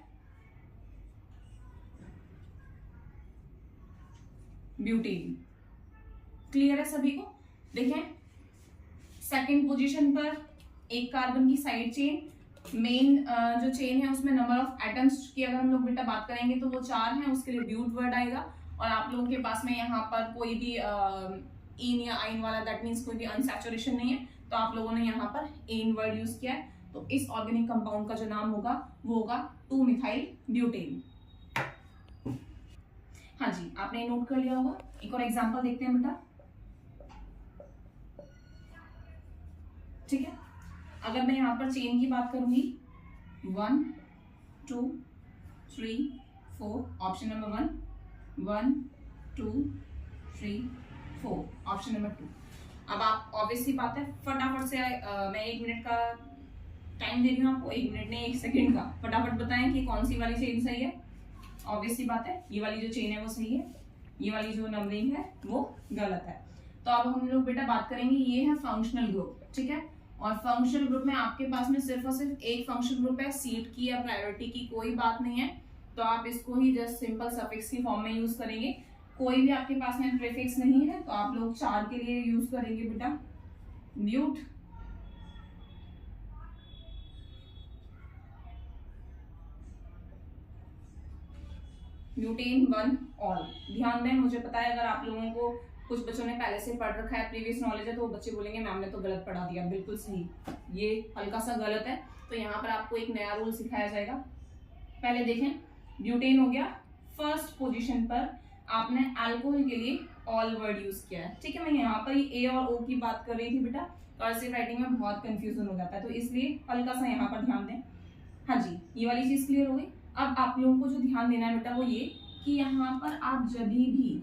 ब्यूटेन। क्लियर है सभी को? देखें सेकंड पोजीशन पर एक कार्बन की साइड चेन, मेन जो चेन है उसमें नंबर ऑफ एटम्स की अगर हम लोग बेटा बात करेंगे तो वो 4 हैं, उसके लिए ब्यूट वर्ड आएगा। और आप लोगों के पास में यहाँ पर कोई भी इन या आइन वाला, दैट मीन्स कोई भी अनसैचुरेशन नहीं है, तो आप लोगों ने यहाँ पर एन वर्ड यूज किया है। तो इस ऑर्गेनिक कंपाउंड का जो नाम होगा वो होगा 2 मिथाइल ब्यूटेन। हाँ जी, आपने नोट कर लिया होगा। एक और एग्जांपल देखते हैं बेटा, ठीक है। अगर मैं यहाँ पर चेन की बात करूंगी 1 2 3 4, ऑप्शन नंबर 1, 1 2 3 4, ऑप्शन नंबर 2। अब आप ऑब्वियसली बात है फटाफट से मैं 1 मिनट का टाइम दे रही हूँ आपको, 1 मिनट नहीं 1 सेकेंड का, फटाफट बताएं कि कौन सी वाली चेन सही है। ऑब्वियसली बात है ये वाली जो चेन है वो सही है, ये वाली जो नंबरिंग है वो गलत है। तो अब हम लोग बेटा बात करेंगे, ये है फंक्शनल ग्रुप, ठीक है। और फंक्शनल ग्रुप में आपके पास में सिर्फ और सिर्फ एक फंक्शनल ग्रुप है, सीट की या प्रायोरिटी की कोई बात नहीं है, तो आप इसको ही जस्ट सिंपल सफिक्स की फॉर्म में यूज करेंगे। कोई भी आपके पास में प्रीफिक्स नहीं है तो आप लोग 4 के लिए यूज करेंगे बेटा ब्यूट, ब्यूटेन 1 ऑल। ध्यान दें, मुझे पता है अगर आप लोगों को कुछ बच्चों ने पहले से पढ़ रखा है, प्रीवियस नॉलेज है, तो वो बच्चे बोलेंगे मैम ने तो गलत पढ़ा दिया। बिल्कुल सही, ये हल्का सा गलत है, तो यहाँ पर आपको एक नया रूल सिखाया जाएगा। पहले देखें, ब्यूटेन हो गया, फर्स्ट पोजीशन पर आपने अल्कोहल के लिए ऑल वर्ड यूज किया है, ठीक है। मैं यहाँ पर ए और ओ की बात कर रही थी बेटा, कर्सिव राइटिंग में बहुत कंफ्यूजन हो जाता है, तो इसलिए हल्का सा यहाँ पर ध्यान दें। हाँ जी, ये वाली चीज क्लियर हो गई। अब आप लोगों को जो ध्यान देना है बेटा वो ये कि यहाँ पर आप जब भी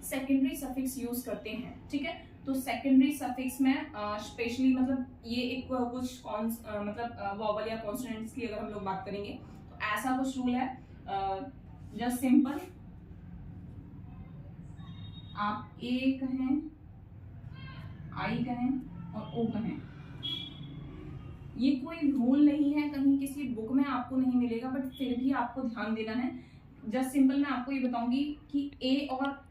सेकेंडरी सफिक्स यूज करते हैं, ठीक है, तो सेकेंडरी सफिक्स में स्पेशली मतलब ये एक कुछ मतलब वॉवल या कॉन्सोनेंट्स की अगर हम लोग बात करेंगे तो ऐसा कुछ रूल है, जस्ट सिंपल आप ए कहें, आई कहें और ओ कहें, ये कोई रूल नहीं है, कहीं किसी बुक में आपको नहीं मिलेगा, बट फिर भी आपको ध्यान देना है। जस्ट सिंपल मैं आपको ये बताऊंगी कि ए और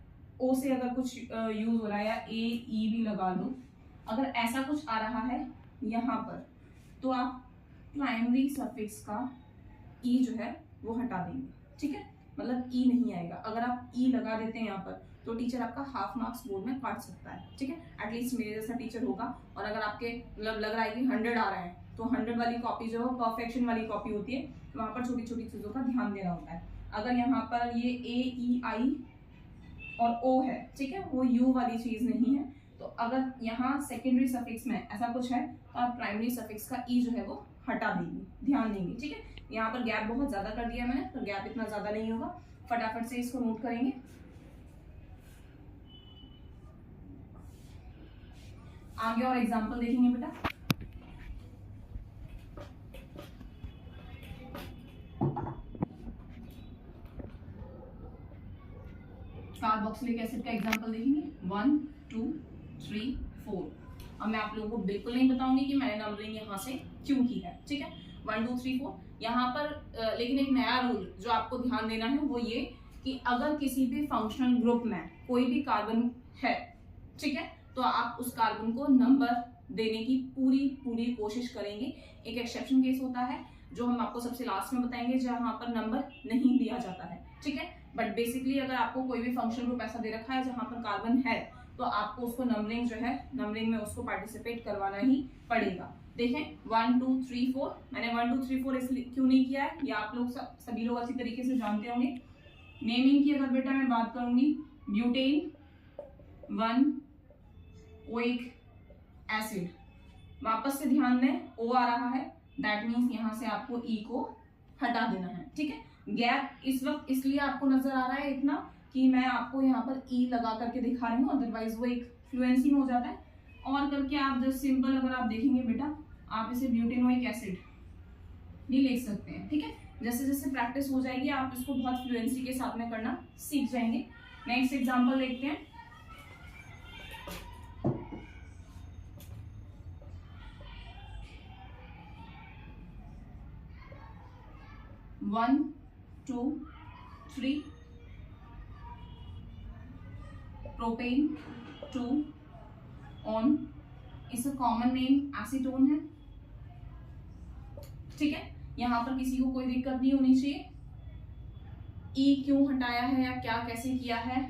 ओ से अगर कुछ यूज हो रहा है या ए ई भी लगा लो, अगर ऐसा कुछ आ रहा है यहाँ पर तो आप प्राइमरी सफिक्स का ई जो है वो हटा देंगे, ठीक है। मतलब ई नहीं आएगा, अगर आप ई लगा देते हैं यहाँ पर तो टीचर आपका हाफ मार्क्स बोर्ड में काट सकता है, ठीक है। एटलीस्ट मेरे जैसा टीचर होगा। और अगर आपके मतलब लग रहा है कि 100 आ रहा है तो 100 वाली कॉपी जो है परफेक्शन वाली कॉपी होती है, तो वहाँ पर छोटी छोटी चीजों का ध्यान देना होता है। अगर यहाँ पर ये ए ई आई और ओ है, ठीक है, वो यू वाली चीज नहीं है, तो अगर यहाँ सेकेंडरी सफिक्स में ऐसा कुछ है तो आप प्राइमरी सफिक्स का ई जो है वो हटा देंगे, ध्यान देंगे, ठीक है। यहाँ पर गैप बहुत ज्यादा कर दिया मैंने, तो गैप इतना ज्यादा नहीं होगा, फटाफट से इसको नोट करेंगे। आगे और एग्जांपल देखेंगे बेटा। कार्बोक्सिलिक एसिड का एग्जांपल देखेंगे 1 2 3 4। अब मैं आप लोगों को बिल्कुल नहीं बताऊंगी कि मैंने नंबरिंग यहाँ से क्यों की है, ठीक है। 1 2 3 4 यहाँ पर लेकिन एक नया रूल जो आपको ध्यान देना है वो ये कि अगर किसी भी फंक्शनल ग्रुप में कोई भी कार्बन है, ठीक है, तो आप उस कार्बन को नंबर देने की पूरी कोशिश करेंगे। एक एक्सेप्शन केस होता है जो हम आपको सबसे लास्ट में बताएंगे जहां पर नंबर नहीं दिया जाता है, ठीक है। बट बेसिकली अगर आपको कोई भी फंक्शनल ग्रुप ऐसा दे रखा है जहां पर कार्बन है तो आपको उसको नंबरिंग जो है, नंबरिंग में उसको पार्टिसिपेट करवाना ही पड़ेगा। देखें 1 2 3 4, मैंने 1 2 3 4 इसलिए क्यों नहीं किया है, या आप लोग सभी लोग अच्छी तरीके से जानते होंगे। नेमिंग की अगर बेटा मैं बात करूंगी, ब्यूटेन 1 ओइक एसिड, वापस से ध्यान दें ओ आ रहा है, दैट मीन्स यहाँ से आपको ई को हटा देना है, ठीक है। गैप इस वक्त इसलिए आपको नजर आ रहा है इतना कि मैं आपको यहाँ पर ई लगा करके दिखा रही हूँ, अदरवाइज वो एक फ्लुएंसी में हो जाता है। और करके आप जस्ट सिंपल अगर आप देखेंगे बेटा, आप इसे ब्यूटेनोइक एसिड भी लिख सकते हैं, ठीक है। जैसे जैसे प्रैक्टिस हो जाएगी आप इसको बहुत फ्लुएंसी के साथ में करना सीख जाएंगे। नेक्स्ट एग्जांपल देखते हैं। One two three, propane two on, इसका कॉमन नेम एसीटोन है। ठीक है, यहां पर किसी को कोई दिक्कत नहीं होनी चाहिए। ई क्यों हटाया है या क्या कैसे किया है,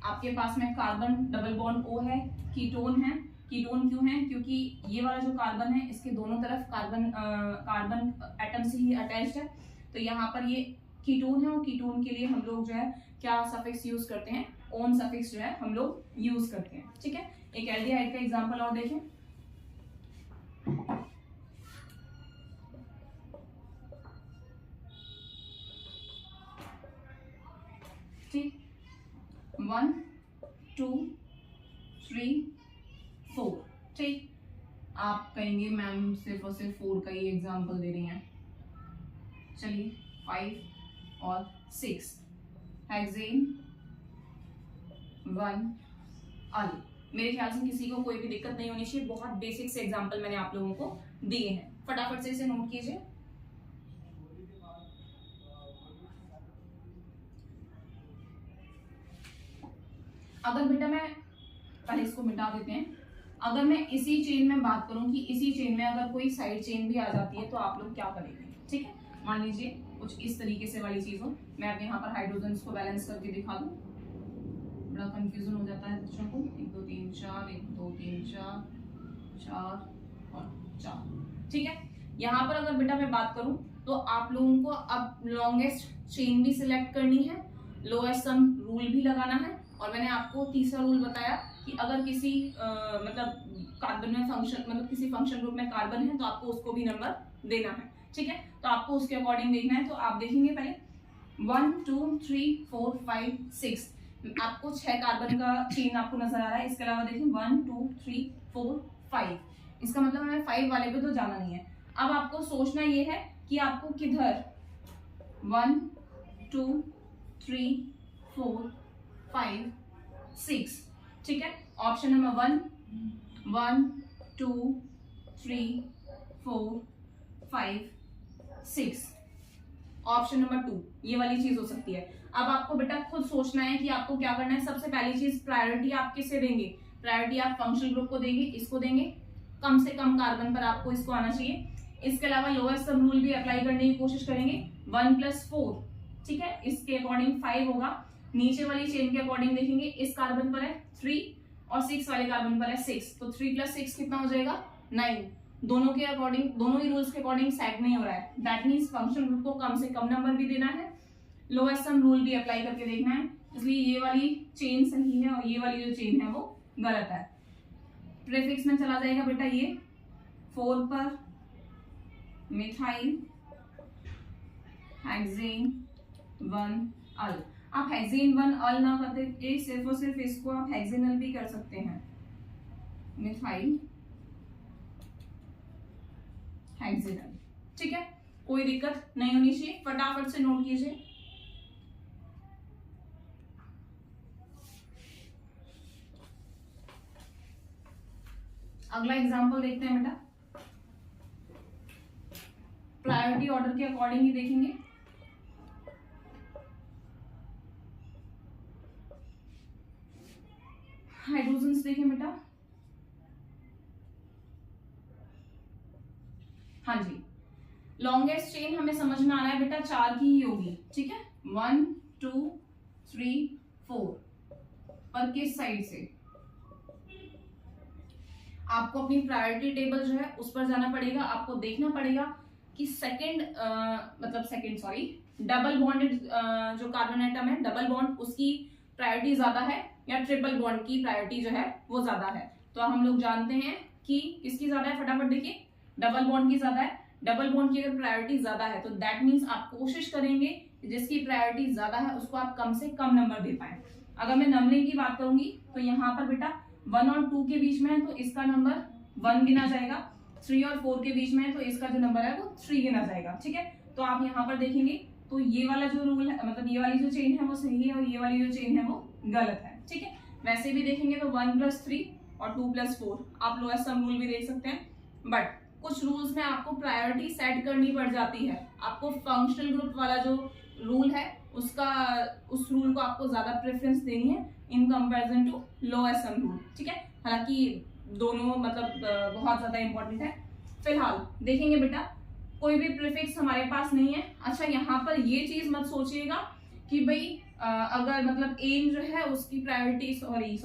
आपके पास में कार्बन डबल बॉन्ड O है, कीटोन है। कीटोन क्यों है, क्योंकि ये वाला जो कार्बन है इसके दोनों तरफ कार्बन एटम से ही अटैच्ड है, तो यहाँ पर ये कीटोन है और कीटोन के लिए हम लोग जो है क्या सफिक्स यूज करते हैं, ओन सफिक्स जो है हम लोग यूज करते हैं। ठीक है, एक एल्डिहाइड का एग्जांपल और देखें। ठीक, 1 2 3 4। ठीक, आप कहेंगे मैम सिर्फ और सिर्फ 4 का ही एग्जांपल दे रही हैं। चलिए 5 और 6, हेक्सेन 1 अल। मेरे ख्याल से किसी को कोई भी दिक्कत नहीं होनी चाहिए, बहुत बेसिक से एग्जांपल मैंने आप लोगों को दिए हैं, फटाफट से इसे नोट कीजिए। अगर बेटा मैं पहले इसको मिटा देते हैं, अगर मैं इसी चेन में बात करूं कि इसी चेन में अगर कोई साइड चेन भी आ जाती है तो आप लोग क्या करेंगे। ठीक है, मान लीजिए कुछ इस तरीके से वाली चीज हो, मैं अब यहाँ पर हाइड्रोजन को बैलेंस करके दिखा दूं, बड़ा कंफ्यूजन हो जाता है बच्चों को। 1 2 3 4, 1 2 3 4, 4 और 4। ठीक है, यहाँ पर अगर बेटा मैं बात करूं तो आप लोगों को अब लॉन्गेस्ट चेन भी सिलेक्ट करनी है, लोएस्ट सम रूल भी लगाना है, और मैंने आपको तीसरा रूल बताया कि अगर किसी मतलब कार्बन में फंक्शन मतलब किसी फंक्शन ग्रुप में कार्बन है तो आपको उसको भी नंबर देना है। ठीक है, तो आपको उसके अकॉर्डिंग देखना है। तो आप देखेंगे पहले 1 2 3 4 5 6, आपको 6 कार्बन का चेन आपको नजर आ रहा है। इसके अलावा देखिए 1 2 3 4 5, इसका मतलब हमें 5 वाले पे तो जाना नहीं है। अब आपको सोचना ये है कि आपको किधर 1 2 3 4 5 6। ठीक है, ऑप्शन नंबर 1 2 3 4 5 6, ऑप्शन नंबर 2 ये वाली चीज हो सकती है। अब आपको बेटा खुद सोचना है कि आपको क्या करना है। सबसे पहली चीज, प्रायोरिटी आप किसे देंगे, प्रायोरिटी आप फंक्शनल ग्रुप को देंगे, इसको देंगे, कम से कम कार्बन पर आपको इसको आना चाहिए। इसके अलावा लोएस्ट सम रूल भी अप्लाई करने की कोशिश करेंगे, 1 + 4। ठीक है, इसके अकॉर्डिंग 5 होगा। नीचे वाली चेन के अकॉर्डिंग देखेंगे, इस कार्बन पर है 3 और 6 वाले कार्बन पर है 6, तो 3 + 6 कितना हो जाएगा 9। दोनों के अकॉर्डिंग, दोनों ही रूल्स के अकॉर्डिंग सैग नहीं हो रहा है, दैट मींस फंक्शन ग्रुप को कम से कम नंबर भी देना है, लोएस्ट सम रूल भी अप्लाई करके देखना है। इसलिए ये वाली चेन सही है और ये वाली जो चेन है वो गलत है। प्रीफिक्स में चला जाएगा बेटा ये 4 पर मिथाइल हेक्सेन 1 अल। आप हेक्सेन 1 अल ना करते सिर्फ और सिर्फ इसको आप हेक्सेनल भी कर सकते हैं, मिथाइल हेक्सेनल। ठीक है, कोई दिक्कत नहीं होनी चाहिए, फटाफट से नोट कीजिए। अगला एग्जांपल देखते हैं बेटा, प्रायोरिटी ऑर्डर के अकॉर्डिंग ही देखेंगे। हाइड्रोजन्स देखें बेटा, हाँ जी, लॉन्गेस्ट चेन हमें समझ में आ रहा है बेटा 4 की ही होगी। ठीक है, 1 2 3 4 पर किस साइड से आपको अपनी प्रायोरिटी टेबल जो है उस पर जाना पड़ेगा। आपको देखना पड़ेगा कि डबल बॉन्डेड जो कार्बन एटम है, डबल बॉन्ड उसकी प्रायोरिटी ज्यादा है या ट्रिपल बॉन्ड की प्रायोरिटी जो है वो ज्यादा है। तो हम लोग जानते हैं कि किसकी ज्यादा है, फटाफट देखिए, डबल बॉन्ड की ज्यादा है। डबल बॉन्ड की अगर प्रायोरिटी ज्यादा है तो दैट मीन्स आप कोशिश करेंगे जिसकी प्रायोरिटी ज्यादा है उसको आप कम से कम नंबर दे पाए। अगर मैं नंबरिंग की बात करूंगी तो यहाँ पर बेटा 1 और 2 के बीच में है तो इसका नंबर 1 गिना जाएगा, 3 और 4 के बीच में है तो इसका जो नंबर है वो 3 गिना जाएगा। ठीक है, तो आप यहाँ पर देखेंगे तो ये वाला जो रूल है, मतलब ये वाली जो चेन है वो सही है और ये वाली जो चेन है वो गलत है, ठीक है। वैसे भी देखेंगे तो 1 + 3 और 2 + 4 आप लोअर सम रूल भी देख सकते हैं, बट कुछ रूल्स में आपको प्रायोरिटी सेट करनी पड़ जाती है। आपको फंक्शनल ग्रुप वाला जो रूल है उस रूल को आपको ज्यादा प्रेफरेंस देनी है in comparison to lower sum rule, ठीक है। हालांकि दोनों मतलब बहुत ज्यादा इंपॉर्टेंट है। फिलहाल देखेंगे बेटा कोई भी प्रीफिक्स हमारे पास नहीं है। अच्छा यहाँ पर ये चीज मत सोचिएगा कि भाई अगर मतलब एन जो है उसकी प्रायोरिटी सॉरी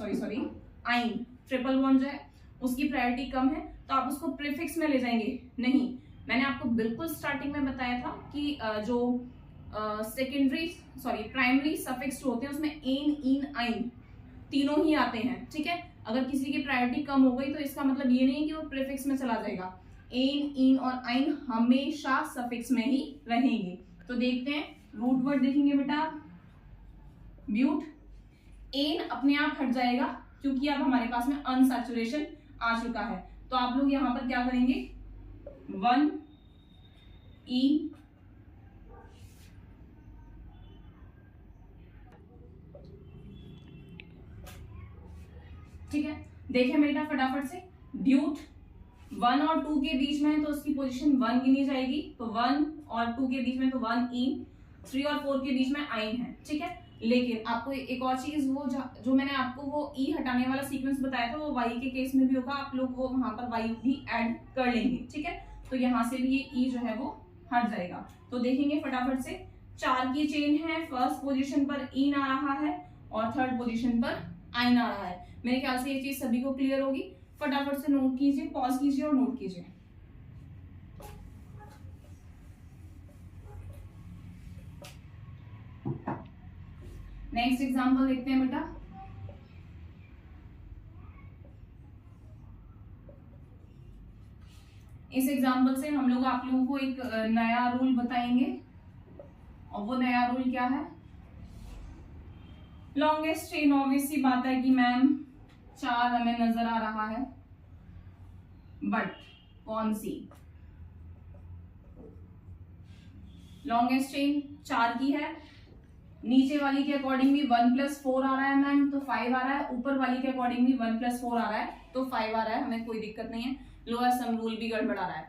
आइन ट्रिपल बॉन्ड जो है उसकी प्रायोरिटी कम है तो आप उसको प्रीफिक्स में ले जाएंगे, नहीं। मैंने आपको बिल्कुल स्टार्टिंग में बताया था कि जो प्राइमरी सफिक्स जो होते हैं उसमें एन इन आइन तीनों ही आते हैं, ठीक है। अगर किसी की प्रायोरिटी कम हो गई तो इसका मतलब ये नहीं कि वो प्रीफिक्स में चला जाएगा। एन इन और आइन हमेशा सफिक्स में ही रहेंगे। तो देखते हैं रूट वर्ड देखेंगे बेटा ब्यूट, एन अपने आप हट जाएगा क्योंकि अब हमारे पास में अनसैचुरेशन आ चुका है। तो आप लोग यहां पर क्या करेंगे 1 इन ठीक है। देखें बेटा फटाफट से ड्यूट 1 और 2 के बीच में है तो उसकी पोजीशन 1 गिनी जाएगी, तो 1 और 2 के बीच में तो 1 इन, 3 और 4 के बीच में आइन है, ठीक है। लेकिन आपको एक और चीज वो जो मैंने आपको वो ई हटाने वाला सीक्वेंस बताया था वो वाई के केस में भी होगा, आप लोग वो वहां पर वाई भी ऐड कर लेंगे, ठीक है। तो यहाँ से भी ये ई जो है वो हट जाएगा। तो देखेंगे फटाफट से 4 की चेन है, फर्स्ट पोजीशन पर इन आ रहा है और थर्ड पोजीशन पर आइन आ रहा है। मेरे ख्याल से ये चीज सभी को क्लियर होगी। फटाफट से नोट कीजिए, पॉज कीजिए और नोट कीजिए। नेक्स्ट एग्जांपल देखते हैं बेटा। इस एग्जांपल से हम लोग आप लोगों को एक नया रूल बताएंगे और वो नया रूल क्या है, लॉन्गेस्ट चेन। ऑब्वियस सी बात है कि मैम 4 हमें नजर आ रहा है, बट कौन सी लॉन्गेस्ट चेन 4 की है। नीचे वाली के अकॉर्डिंग भी 1 + 4 आ रहा है मैम तो 5 आ रहा है, ऊपर वाली के अकॉर्डिंग भी 1 + 4 आ रहा है तो 5 आ रहा है, हमें कोई दिक्कत नहीं है। लोअर सम रूल भी गड़बड़ा रहा है।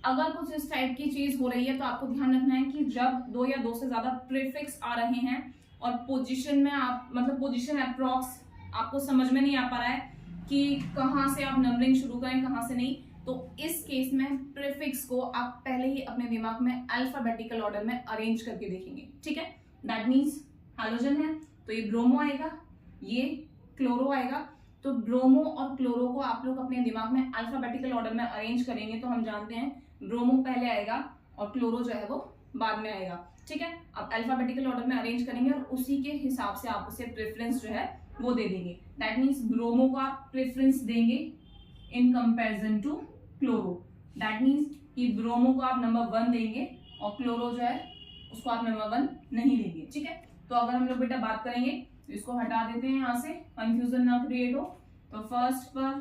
अगर कुछ इस टाइप की चीज हो रही है तो आपको ध्यान रखना है कि जब 2 या 2 से ज्यादा प्रीफिक्स आ रहे हैं और पोजीशन में आप मतलब पोजीशन अप्रॉक्स आपको समझ में नहीं आ पा रहा है कि कहाँ से आप नंबरिंग शुरू करें कहाँ से नहीं, तो इस केस में प्रीफिक्स को आप पहले ही अपने दिमाग में अल्फाबेटिकल ऑर्डर में अरेंज करके देखेंगे, ठीक है। दैट मीन्स हाइड्रोजन है तो ये ब्रोमो आएगा, ये क्लोरो आएगा। तो ब्रोमो और क्लोरो को आप लोग अपने दिमाग में अल्फाबेटिकल ऑर्डर में अरेंज करेंगे तो हम जानते हैं ब्रोमो पहले आएगा और क्लोरो जो है वो बाद में आएगा, ठीक है। अब अल्फाबेटिकल ऑर्डर में अरेंज करेंगे और उसी के हिसाब से आप उसे प्रेफरेंस जो है वो दे देंगे। दैट मीन्स ब्रोमो को आप प्रेफरेंस देंगे इन comparison two chloro. That means कि ब्रोमो को आप नंबर 1 देंगे और क्लोरो जो है उसको आप नंबर 1 नहीं देंगे, ठीक है। तो अगर हम लोग बेटा बात करेंगे तो इसको हटा देते हैं यहां से, कंफ्यूजन ना क्रिएट हो। तो फर्स्ट पर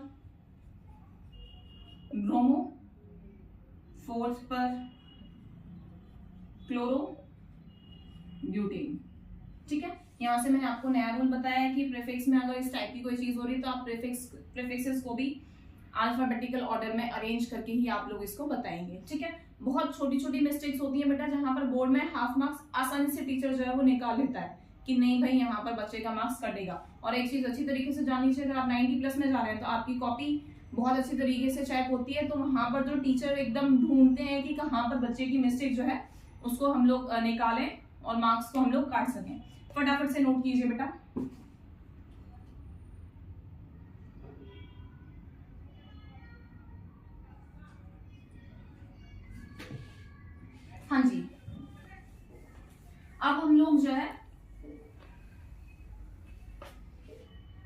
ब्रोमो, फोर्थ पर क्लोरो ब्यूटेन, ठीक है। यहां से मैंने आपको नया रूल बताया है कि प्रीफिक्स में अगर इस टाइप की कोई चीज हो रही है तो आप प्रीफिक्सेस को भी अल्फाबेटिकल ऑर्डर में अरेंज करके ही आप लोग इसको बताएंगे, ठीक है। बहुत छोटी छोटी मिस्टेक्स होती है बेटा जहां पर बोर्ड में हाफ मार्क्स आसानी से टीचर जो है वो निकाल लेता है कि नहीं भाई यहाँ पर बच्चे का मार्क्स कटेगा। और एक चीज अच्छी तरीके से जान लीजिए, अगर आप 90+ में जा रहे हैं तो आपकी कॉपी बहुत अच्छी तरीके से चेक होती है, तो वहां पर जो टीचर एकदम ढूंढते हैं कि कहाँ पर बच्चे की मिस्टेक जो है उसको हम लोग निकालें और मार्क्स को हम लोग काट सकें। फटाफट से नोट कीजिए बेटा। हाँ जी, अब हम लोग जो है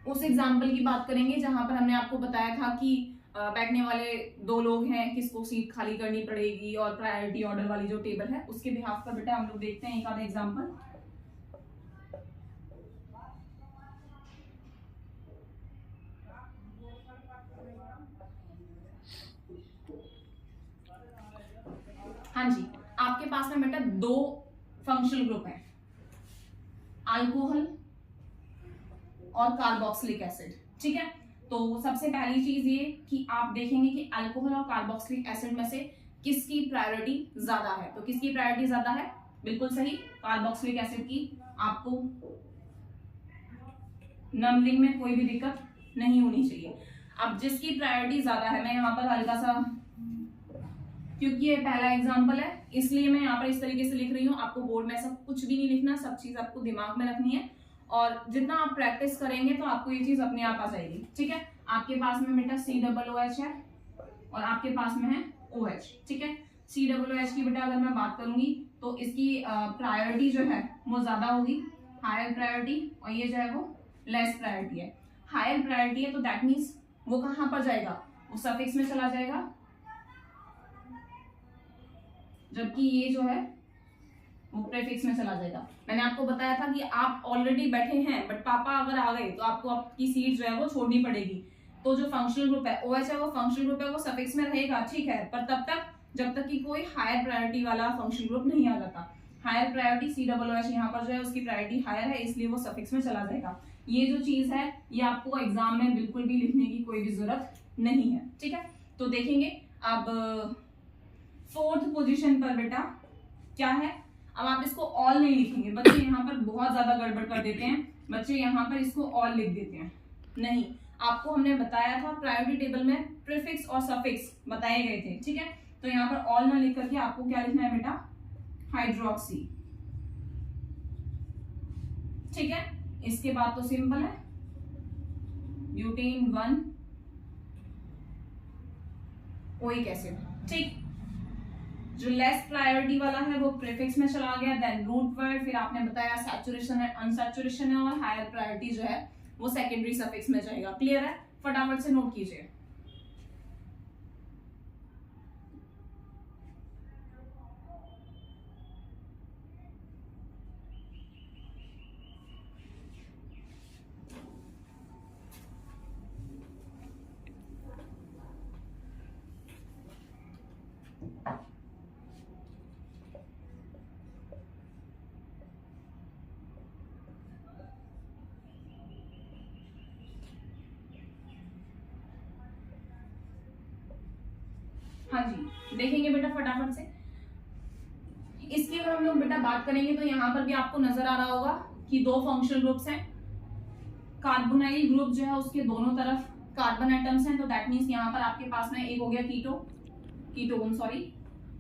उस एग्जाम्पल की बात करेंगे जहां पर हमने आपको बताया था कि बैठने वाले 2 लोग हैं, किसको सीट खाली करनी पड़ेगी और प्रायोरिटी ऑर्डर वाली जो टेबल है उसके बिहाफ पर बेटा हम लोग देखते हैं एक आधा एग्जाम्पल। हाँ जी, आपके पास में में बेटा दो फंक्शनल ग्रुप है, अल्कोहल और कार्बोक्सिलिक एसिड। ठीक है, तो सबसे पहली चीज ये कि आप देखेंगे कि अल्कोहल और कार्बोक्सिलिक एसिड में से किसकी प्रायोरिटी ज्यादा है। तो किसकी प्रायोरिटी ज्यादा है, बिल्कुल सही, कार्बोक्सिलिक एसिड की। आपको नंबरिंग में कोई भी दिक्कत नहीं होनी चाहिए। अब जिसकी प्रायोरिटी ज्यादा है, मैं यहाँ पर हल्का सा, क्योंकि ये पहला एग्जाम्पल है इसलिए मैं यहाँ पर इस तरीके से लिख रही हूँ। आपको बोर्ड में ऐसा कुछ भी नहीं लिखना, सब चीज आपको दिमाग में रखनी है, और जितना आप प्रैक्टिस करेंगे तो आपको ये चीज अपने आप आ जाएगी। ठीक है, आपके पास में बेटा COOH है और आपके पास में है OH। ठीक है, COOH की बेटा अगर मैं बात करूंगी तो इसकी प्रायोरिटी जो है वो ज्यादा होगी, हायर प्रायोरिटी, और ये जो है वो लेस प्रायोरिटी है। हायर प्रायोरिटी है तो दैट मीन्स वो कहां पर जाएगा, वो सफिक्स में चला जाएगा, जबकि ये जो है वो प्रीफिक्स में चला जाएगा। मैंने आपको बताया था कि आप ऑलरेडी बैठे हैं, बट पापा अगर आ गए तो आपको आपकी सीट जो है वो छोड़नी पड़ेगी। तो जो फंक्शनल ग्रुप है OH है, वो फंक्शनल ग्रुप है, वो सफिक्स में रहेगा, ठीक है, पर तब तक जब तक कि कोई हायर प्रायोरिटी वाला फंक्शनल ग्रुप नहीं आ जाता। हायर प्रायोरिटी COOH यहाँ पर जो है उसकी प्रायोरिटी हायर है, इसलिए वो सफिक्स में चला जाएगा। ये जो चीज है ये आपको एग्जाम में बिल्कुल भी लिखने की कोई भी जरूरत नहीं है। ठीक है, तो देखेंगे अब फोर्थ पोजीशन पर बेटा क्या है। अब आप इसको ऑल नहीं लिखेंगे, बच्चे यहाँ पर बहुत ज्यादा गड़बड़ कर देते हैं, बच्चे यहाँ पर इसको ऑल लिख देते हैं। नहीं, आपको हमने बताया था प्रायोरिटी टेबल में प्रीफिक्स और सफिक्स बताए गए थे। ठीक है, तो यहाँ पर ऑल ना लिख करके आपको क्या लिखना है बेटा, हाइड्रोक्सी। ठीक है, इसके बाद तो सिंपल है, ब्यूटेन 1 ओइक एसिड। ठीक, जो लेस प्रायोरिटी वाला है वो प्रीफिक्स में चला गया, देन रूट वर्ड, फिर आपने बताया सैचुरेशन है, अनसैचुरेशन है, और हायर प्रायोरिटी जो है वो सेकेंडरी सफिक्स में जाएगा। क्लियर है, फटाफट से नोट कीजिए। हाँ जी, देखेंगे बेटा फटाफट से। इसकी अगर हम लोग बेटा बात करेंगे तो यहाँ पर भी आपको नजर आ रहा होगा कि दो फंक्शनल ग्रुप्स हैं। कार्बोनाइल ग्रुप जो है उसके दोनों तरफ कार्बन एटम्स हैं, तो दैट मीन्स यहाँ पर आपके पास में एक हो गया कीटोन सॉरी,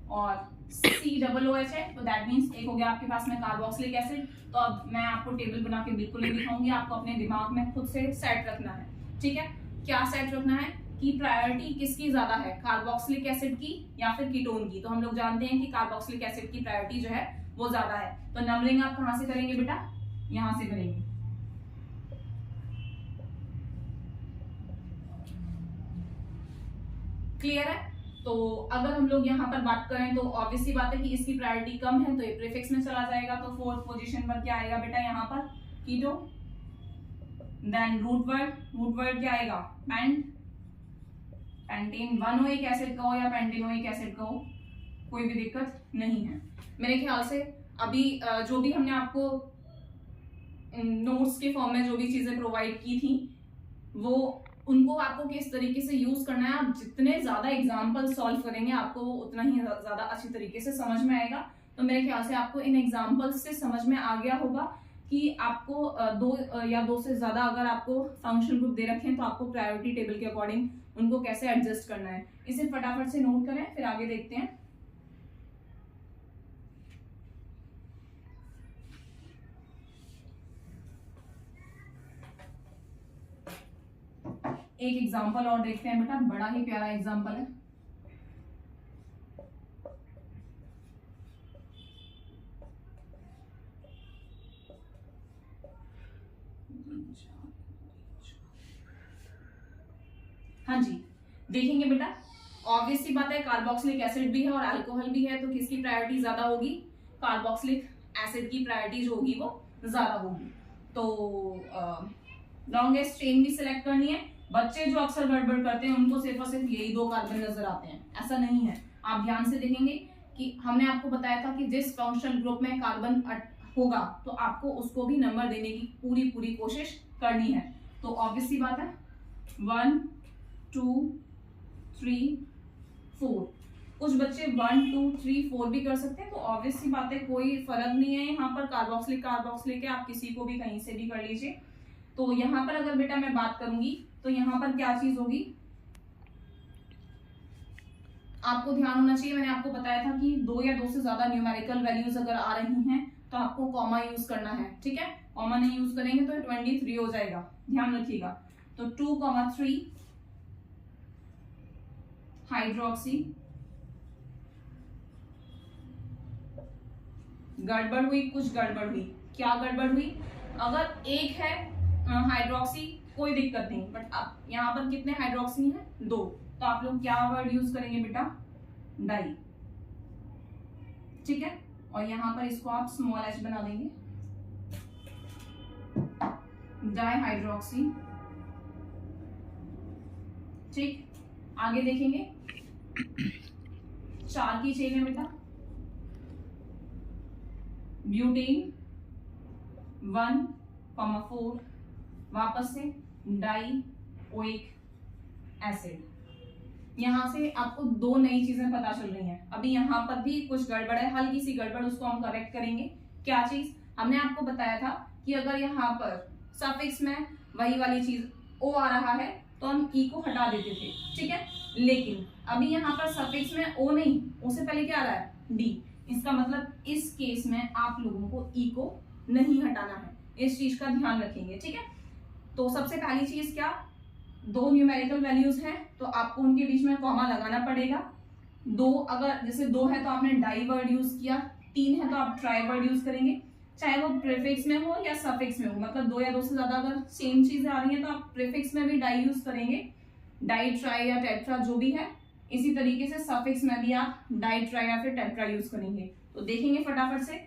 और COOH है, तो दैट मीन्स एक हो गया आपके पास में कार्बोक्सिलिक एसिड। तो अब मैं आपको टेबल बना के बिल्कुल नहीं दिखाऊंगी, आपको अपने दिमाग में खुद से सेट रखना है। ठीक है, क्या सेट रखना है कि प्रायोरिटी किसकी ज्यादा है, कार्बोक्सिलिक एसिड की या फिर कीटोन की। तो हम लोग जानते हैं कि कार्बोक्सिलिक एसिड की प्रायोरिटी जो है वो ज्यादा है। तो नंबरिंग आप कहां से करेंगे बेटा, यहां से करेंगे। क्लियर है, तो अगर हम लोग यहाँ पर बात करें तो ऑब्वियसली बात है कि इसकी प्रायोरिटी कम है, तो ये प्रीफिक्स में चला जाएगा। तो फोर्थ पोजीशन पर क्या आएगा बेटा, यहाँ पर कीटो, देन रूट वर्ड क्या आएगा, पेंटेन 1 ओइक एसिड का हो या पेंटेनोइक एसिड का हो, कोई भी दिक्कत नहीं है। मेरे ख्याल से अभी जो भी हमने आपको नोट्स के फॉर्म में जो भी चीजें प्रोवाइड की थी वो उनको आपको किस तरीके से यूज करना है, आप जितने ज्यादा एग्जाम्पल सॉल्व करेंगे आपको उतना ही ज्यादा अच्छी तरीके से समझ में आएगा। तो मेरे ख्याल से आपको इन एग्जाम्पल्स से समझ में आ गया होगा कि आपको दो से ज्यादा अगर आपको फंक्शन ग्रुप दे रखे हैं तो आपको प्रायोरिटी टेबल के अकॉर्डिंग उनको कैसे एडजस्ट करना है। इसे फटाफट से नोट करें, फिर आगे देखते हैं। एक एग्जाम्पल और देखते हैं बेटा, बड़ा ही प्यारा एग्जाम्पल है। हाँ जी, देखेंगे बेटा, ऑब्वियसली बात है कार्बोक्सिलिक एसिड भी है और अल्कोहल भी है, तो किसकी प्रायोरिटी ज्यादा होगी, कार्बोक्सिलिक एसिड की प्रायोरिटी जो होगी वो ज्यादा होगी। तो लॉन्गेस्ट चेन भी सिलेक्ट करनी है। बच्चे जो अक्सर गड़बड़ करते हैं उनको सिर्फ और सिर्फ यही 2 कार्बन नजर आते हैं, ऐसा नहीं है। आप ध्यान से देखेंगे कि हमने आपको बताया था कि जिस फंक्शनल ग्रुप में कार्बन होगा तो आपको उसको भी नंबर देने की पूरी कोशिश करनी है। तो ऑब्वियसली बात है 1 2 3 4, कुछ बच्चे 1 2 3 4 भी कर सकते हैं, तो ऑब्वियसली बात है कोई फर्क नहीं है। यहाँ पर कार्बोक्सिलिक आप किसी को भी कहीं से भी कर लीजिए। तो यहाँ पर अगर बेटा मैं बात करूंगी तो यहाँ पर क्या चीज होगी, आपको ध्यान होना चाहिए। मैंने आपको बताया था कि 2 या 2 से ज्यादा न्यूमेरिकल वैल्यूज अगर आ रही हैं तो आपको कॉमा यूज करना है, ठीक है। कॉमा नहीं यूज करेंगे तो 23 हो जाएगा, ध्यान रखिएगा। तो 2,3 हाइड्रोक्सी, गड़बड़ हुई, कुछ गड़बड़ हुई। क्या गड़बड़ हुई? अगर एक है हाइड्रोक्सी कोई दिक्कत नहीं, बट अब यहाँ पर कितने हाइड्रोक्सी हैं? 2, तो आप लोग क्या वर्ड यूज करेंगे बेटा? डाई, ठीक है। और यहाँ पर इसको आप स्मॉल h बना देंगे, डाई हाइड्रोक्सी, ठीक। आगे देखेंगे 4 की चेन है बेटा, ब्यूटेन 1,4, वापस से डाइओइक एसिड। यहां से आपको 2 नई चीजें पता चल रही हैं। अभी यहाँ पर भी कुछ गड़बड़ है, हल्की सी गड़बड़, उसको हम करेक्ट करेंगे। क्या चीज? हमने आपको बताया था कि अगर यहाँ पर सफिक्स में वही वाली चीज ओ आ रहा है तो हम ई को हटा देते थे, ठीक है। लेकिन अभी यहाँ पर सफिक्स में ओ नहीं, ओ से पहले क्या आ रहा है? डी। इसका मतलब इस केस में आप लोगों को ई को नहीं हटाना है, इस चीज का ध्यान रखेंगे, ठीक है। तो सबसे पहली चीज क्या, 2 न्यूमेरिकल वैल्यूज हैं तो आपको उनके बीच में कॉमा लगाना पड़ेगा। 2 अगर जैसे 2 है तो आपने डाई वर्ड यूज किया, 3 है तो आप ट्राई वर्ड यूज करेंगे, चाहे वो प्रीफिक्स में हो या सफिक्स में हो। मतलब 2 या 2 से ज्यादा अगर सेम चीजें आ रही हैं तो आप प्रीफिक्स में भी डाई यूज करेंगे, डाई ट्राई या टेट्रा जो भी है। इसी तरीके से सफिक्स में भी आप डाई ट्राई या फिर टेट्रा यूज करेंगे। तो देखेंगे फटाफट से,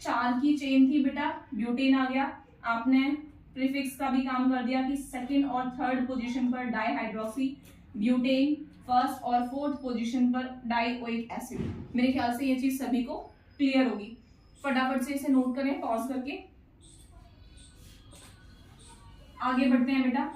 4 की चेन थी बेटा, ब्यूटेन आ गया, आपने प्रीफिक्स का भी काम कर दिया कि 2nd और 3rd पोजीशन पर डाइहाइड्रोक्सी ब्यूटेन, 1st और 4th पोजीशन पर डाइओइक एसिड। मेरे ख्याल से ये चीज सभी को क्लियर होगी। फटाफट से इसे नोट करें पॉज करके, आगे बढ़ते हैं बेटा।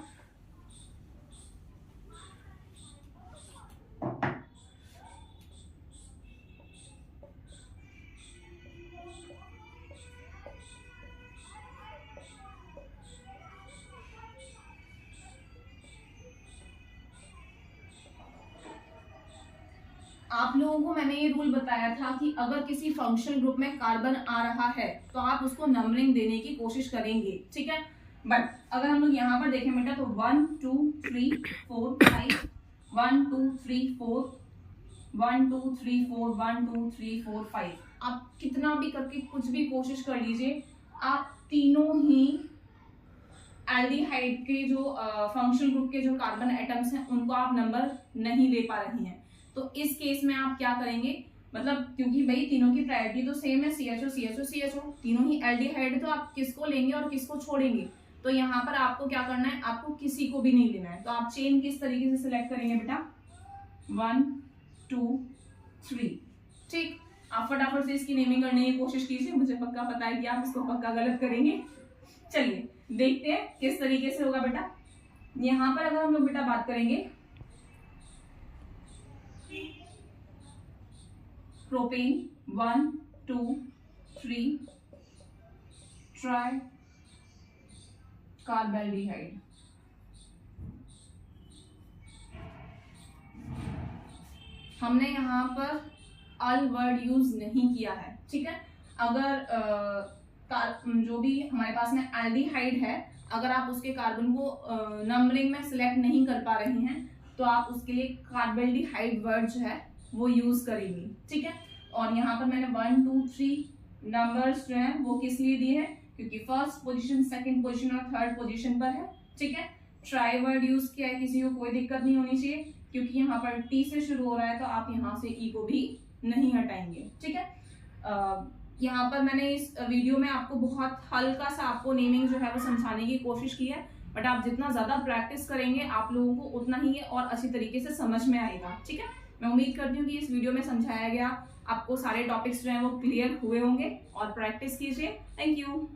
आप लोगों को मैंने ये रूल बताया था कि अगर किसी फंक्शनल ग्रुप में कार्बन आ रहा है तो आप उसको नंबरिंग देने की कोशिश करेंगे, ठीक है। बट अगर हम लोग यहाँ पर देखें बेटा तो 1 2 3 4 5, 1 2 3 4, 1 2 3 4, 1 2 3 4 5, आप कितना भी करके कुछ भी कोशिश कर लीजिए, आप तीनों ही एल्डिहाइड के जो फंक्शनल ग्रुप के जो कार्बन एटम्स हैं उनको आप नंबर नहीं दे पा रही हैं। तो इस केस में आप क्या करेंगे, मतलब क्योंकि भाई तीनों की प्रायोरिटी तो सेम है, CHO CHO CHO, तीनों ही एल्डिहाइड, तो आप किसको लेंगे और किसको छोड़ेंगे? तो यहाँ पर आपको क्या करना है, आपको किसी को भी नहीं लेना है। तो आप चेन किस तरीके से सिलेक्ट करेंगे बेटा? 1 2 3, ठीक। आप फटाफट से इसकी नेमिंग करने की कोशिश कीजिए, मुझे पक्का पता है कि आप इसको पक्का गलत करेंगे। चलिए देखते हैं किस तरीके से होगा बेटा। यहाँ पर अगर हम लोग बेटा बात करेंगे प्रोपेन 1 2 3 ट्राई कार्बेल्डिहाइड, हमने यहाँ पर अल वर्ड यूज नहीं किया है, ठीक है। अगर जो भी हमारे पास में एल्डिहाइड है, अगर आप उसके कार्बन को नंबरिंग में सिलेक्ट नहीं कर पा रही हैं तो आप उसके लिए कार्बेल्डिहाइड वर्ड जो है वो यूज करेंगी, ठीक है। और यहाँ पर मैंने 1 2 3 नंबर्स जो हैं वो किस लिए दिए हैं, क्योंकि 1st पोजीशन, 2nd पोजीशन और 3rd पोजीशन पर है, ठीक है। ट्राई वर्ड यूज किया है, किसी को कोई दिक्कत नहीं होनी चाहिए, क्योंकि यहाँ पर टी से शुरू हो रहा है तो आप यहाँ से ई को भी नहीं हटाएंगे, ठीक है। यहाँ पर मैंने इस वीडियो में आपको बहुत हल्का सा आपको नेमिंग जो है वो समझाने की कोशिश की है, बट आप जितना ज्यादा प्रैक्टिस करेंगे आप लोगों को उतना ही और अच्छी तरीके से समझ में आएगा, ठीक है। मैं उम्मीद करती हूँ कि इस वीडियो में समझाया गया आपको सारे टॉपिक्स जो हैं वो क्लियर हुए होंगे और प्रैक्टिस कीजिए। Thank you.